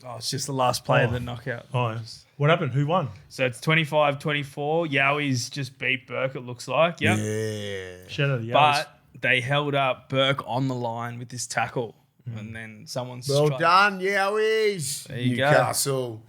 Oh, it's just the last play of the knockout. Oh, what happened? Who won? So it's 25-24. Yowies just beat Burke, it looks like. Yep. Yeah. Shout out to Yowies. But they held up Burke on the line with this tackle. And then someone's well done, Yowies. There you Newcastle.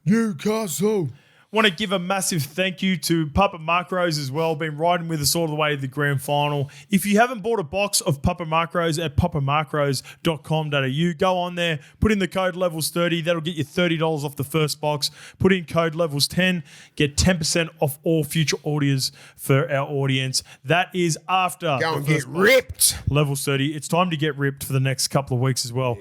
Newcastle. Want to give a massive thank you to Papa Macros as well, been riding with us all the way to the grand final. If you haven't bought a box of Papa Macros at papamacros.com.au, go on there, put in the code levels30, that'll get you $30 off the first box. Put in code levels10, get 10% off all future orders for our audience. That is after go and get ripped. Levels 30. It's time to get ripped for the next couple of weeks as well.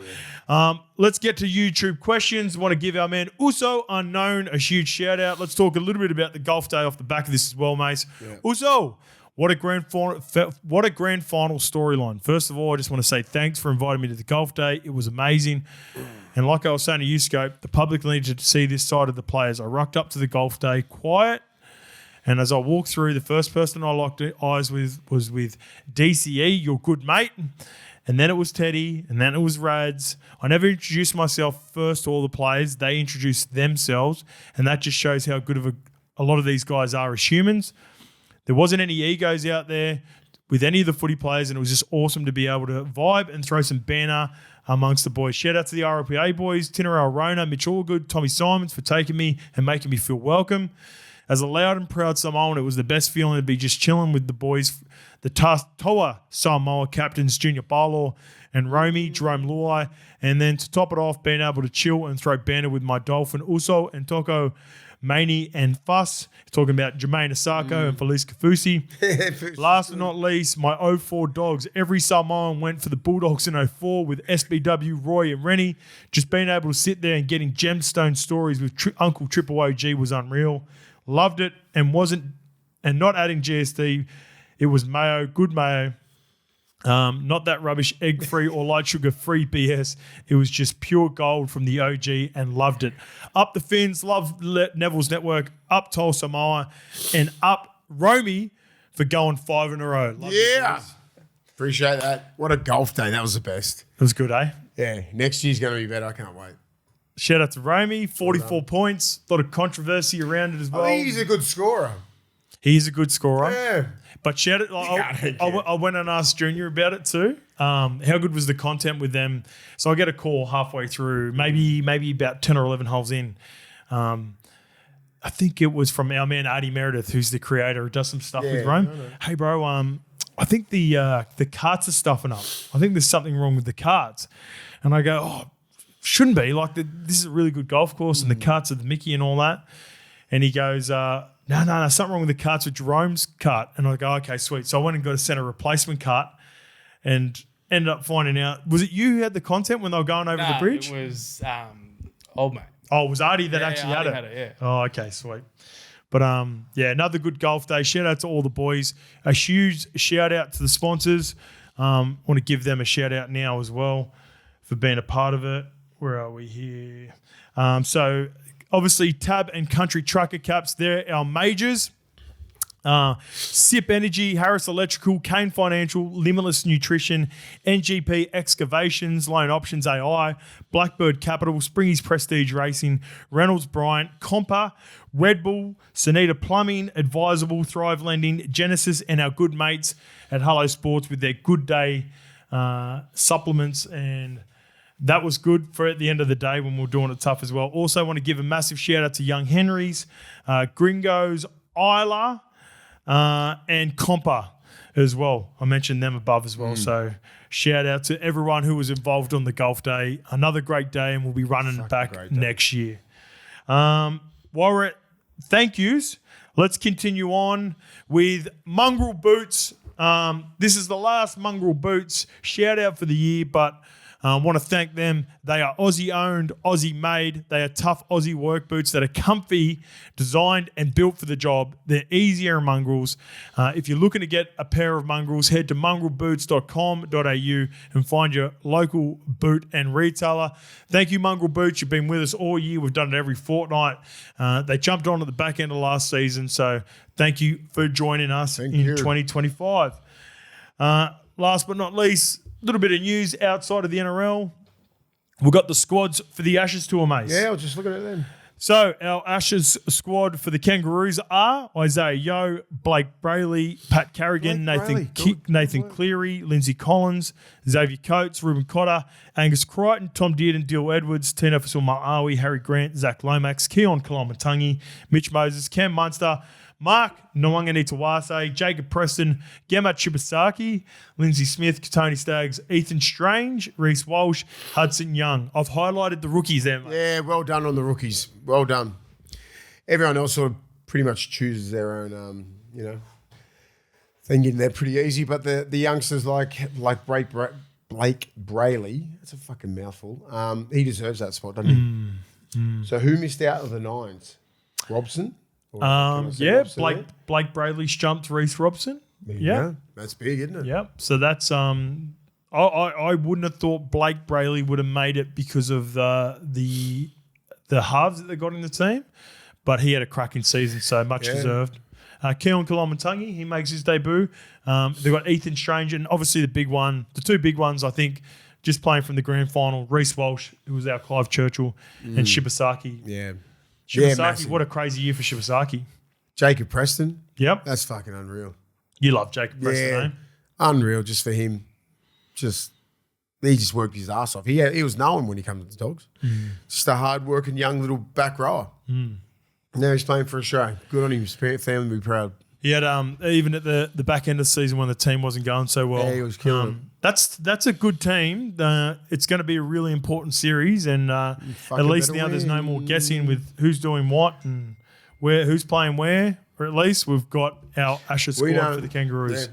Let's get to YouTube questions. I want to give our man Uso Unknown a huge shout out. Let's talk a little bit about the golf day off the back of this as well, mate. Yeah. Uso, What a grand final storyline. First of all, I just want to say thanks for inviting me to the golf day. It was amazing. And like I was saying to you, Scope, the public needed to see this side of the players. I rocked up to the golf day quiet, and as I walked through, the first person I locked eyes with was with DCE, your good mate. And then it was Teddy, and then it was Rads. I never introduced myself first to all the players. They introduced themselves, and that just shows how good of a lot of these guys are as humans. There wasn't any egos out there with any of the footy players, and it was just awesome to be able to vibe and throw some banter amongst the boys. Shout out to the RLPA boys, Tinnerell Rona, Mitch Allgood, Tommy Simons for taking me and making me feel welcome. As a loud and proud Samoan, it was the best feeling to be just chilling with the boys, the Toa Samoa captains, Junior Barlaw and Romy, Jerome Luai, and then to top it off, being able to chill and throw banter with my Dolphin Uso and Toko Maney and Fuss, talking about Jermaine Asako and Felice Kafusi. Last but not least, my 04 Dogs. Every Samoan went for the Bulldogs in 04 with SBW, Roy and Rennie. Just being able to sit there and getting gemstone stories with Uncle Triple OG was unreal. Loved it and not adding GST. It was mayo, good mayo. Not that rubbish egg-free or light sugar-free BS. It was just pure gold from the OG and loved it. Up the Fins, love Neville's Network, up Tol Samoa, and up Romy for going 5 in a row. Love Appreciate that. What a golf day. That was the best. It was good, eh? Yeah, next year's going to be better. I can't wait. Shout out to Romy, 44 points. A lot of controversy around it as well. I think he's a good scorer. He's a good scorer. Yeah. But shout it. I went and asked Junior about it too. How good was the content with them? So I get a call halfway through, maybe about 10 or 11 holes in. I think it was from our man Artie Meredith, who's the creator, who does some stuff with Rome. Hey bro, I think the carts are stuffing up. I think there's something wrong with the carts. And I go, oh, shouldn't be. Like this is a really good golf course, and the carts are the Mickey and all that. And he goes, no, something wrong with the carts with Jerome's cart. And I go, okay, sweet. So I went and got a centre replacement cart and ended up finding out, was it you who had the content when they were going over the bridge? It was old mate. Oh, it was Artie that actually had Artie it? Yeah. Oh, okay, sweet. But, another good golf day. Shout out to all the boys. A huge shout out to the sponsors. Want to give them a shout out now as well for being a part of it. Where are we here? So, obviously, Tab and Country Trucker Caps, they're our majors. SIP Energy, Harris Electrical, Kane Financial, Limitless Nutrition, NGP Excavations, Loan Options AI, Blackbird Capital, Springy's Prestige Racing, Reynolds Bryant, Compa, Red Bull, Sanita Plumbing, Advisable, Thrive Lending, Genesis, and our good mates at Hello Sports with their Good Day supplements. And that was good for at the end of the day when we were doing it tough as well. Also want to give a massive shout out to Young Henrys, Gringos, Isla, and Compa as well. I mentioned them above as well. So shout out to everyone who was involved on the golf day. Another great day, and we'll be running back next year. While we're at thank yous, let's continue on with Mongrel Boots. This is the last Mongrel Boots shout out for the year, but want to thank them. They are Aussie owned, Aussie made. They are tough Aussie work boots that are comfy, designed and built for the job. They're easier mongrels. If you're looking to get a pair of mongrels, head to mongrelboots.com.au and find your local boot and retailer. Thank you, Mongrel Boots. You've been with us all year. We've done it every fortnight. They jumped on at the back end of last season, so thank you for joining us in 2025. Last but not least, a little bit of news outside of the NRL. We've got the squads for the Ashes tour, mate. Yeah, I was just looking at them. So our Ashes squad for the Kangaroos are Isaiah Yeo, Blake Brayley, Pat Carrigan, Nathan Cleary, Lindsay Collins, Xavier Coates, Ruben Cotter, Angus Crichton, Tom Dearden, Dill Edwards, Tino Fasul-Ma'awi, Harry Grant, Zach Lomax, Keon Kalamatangi, Mitch Moses, Cam Munster, Mark Nwanganitawase, Jacob Preston, Gemma Shibasaki, Lindsay Smith, Tony Staggs, Ethan Strange, Reese Walsh, Hudson Young. I've highlighted the rookies there, mate. Yeah, well done on the rookies. Well done. Everyone else sort of pretty much chooses their own, thinking they're pretty easy. But the youngsters like Blake Brayley, that's a fucking mouthful. He deserves that spot, doesn't he? So who missed out of the nines? Robson? Blake Brayley's jumped Reece Robson. Yeah. That's big, isn't it? Yep. So that's I wouldn't have thought Blake Brayley would have made it because of the halves that they got in the team, but he had a cracking season, so much deserved. Keon Kalamatangi, he makes his debut. They've got Ethan Strange and obviously the two big ones, I think, just playing from the grand final, Reese Walsh, who was our Clive Churchill, and Shibasaki. Yeah. Shibasaki, what a crazy year for Shibasaki. Jacob Preston. Yep. That's fucking unreal. You love Jacob Preston, eh? Unreal just for him. He just worked his ass off. He was known when he came to the Dogs. Just a hard-working young little back rower. Now he's playing for Australia. Good on him. His family will be proud. He had even at the back end of the season when the team wasn't going so well. Yeah, he was killing it. That's a good team. It's going to be a really important series, and at least now there's no more guessing with who's doing what and who's playing where. Or at least we've got our Ashes squad for the Kangaroos.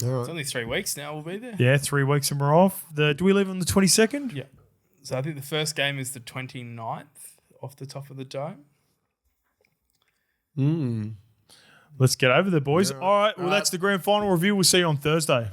Yeah. It's only 3 weeks now. We'll be there. Yeah, 3 weeks and we're off. Do we leave on the 22nd? Yeah. So I think the first game is the 29th off the top of the dome. Let's get over there, boys. All right. Well, that's the grand final review. We'll see you on Thursday.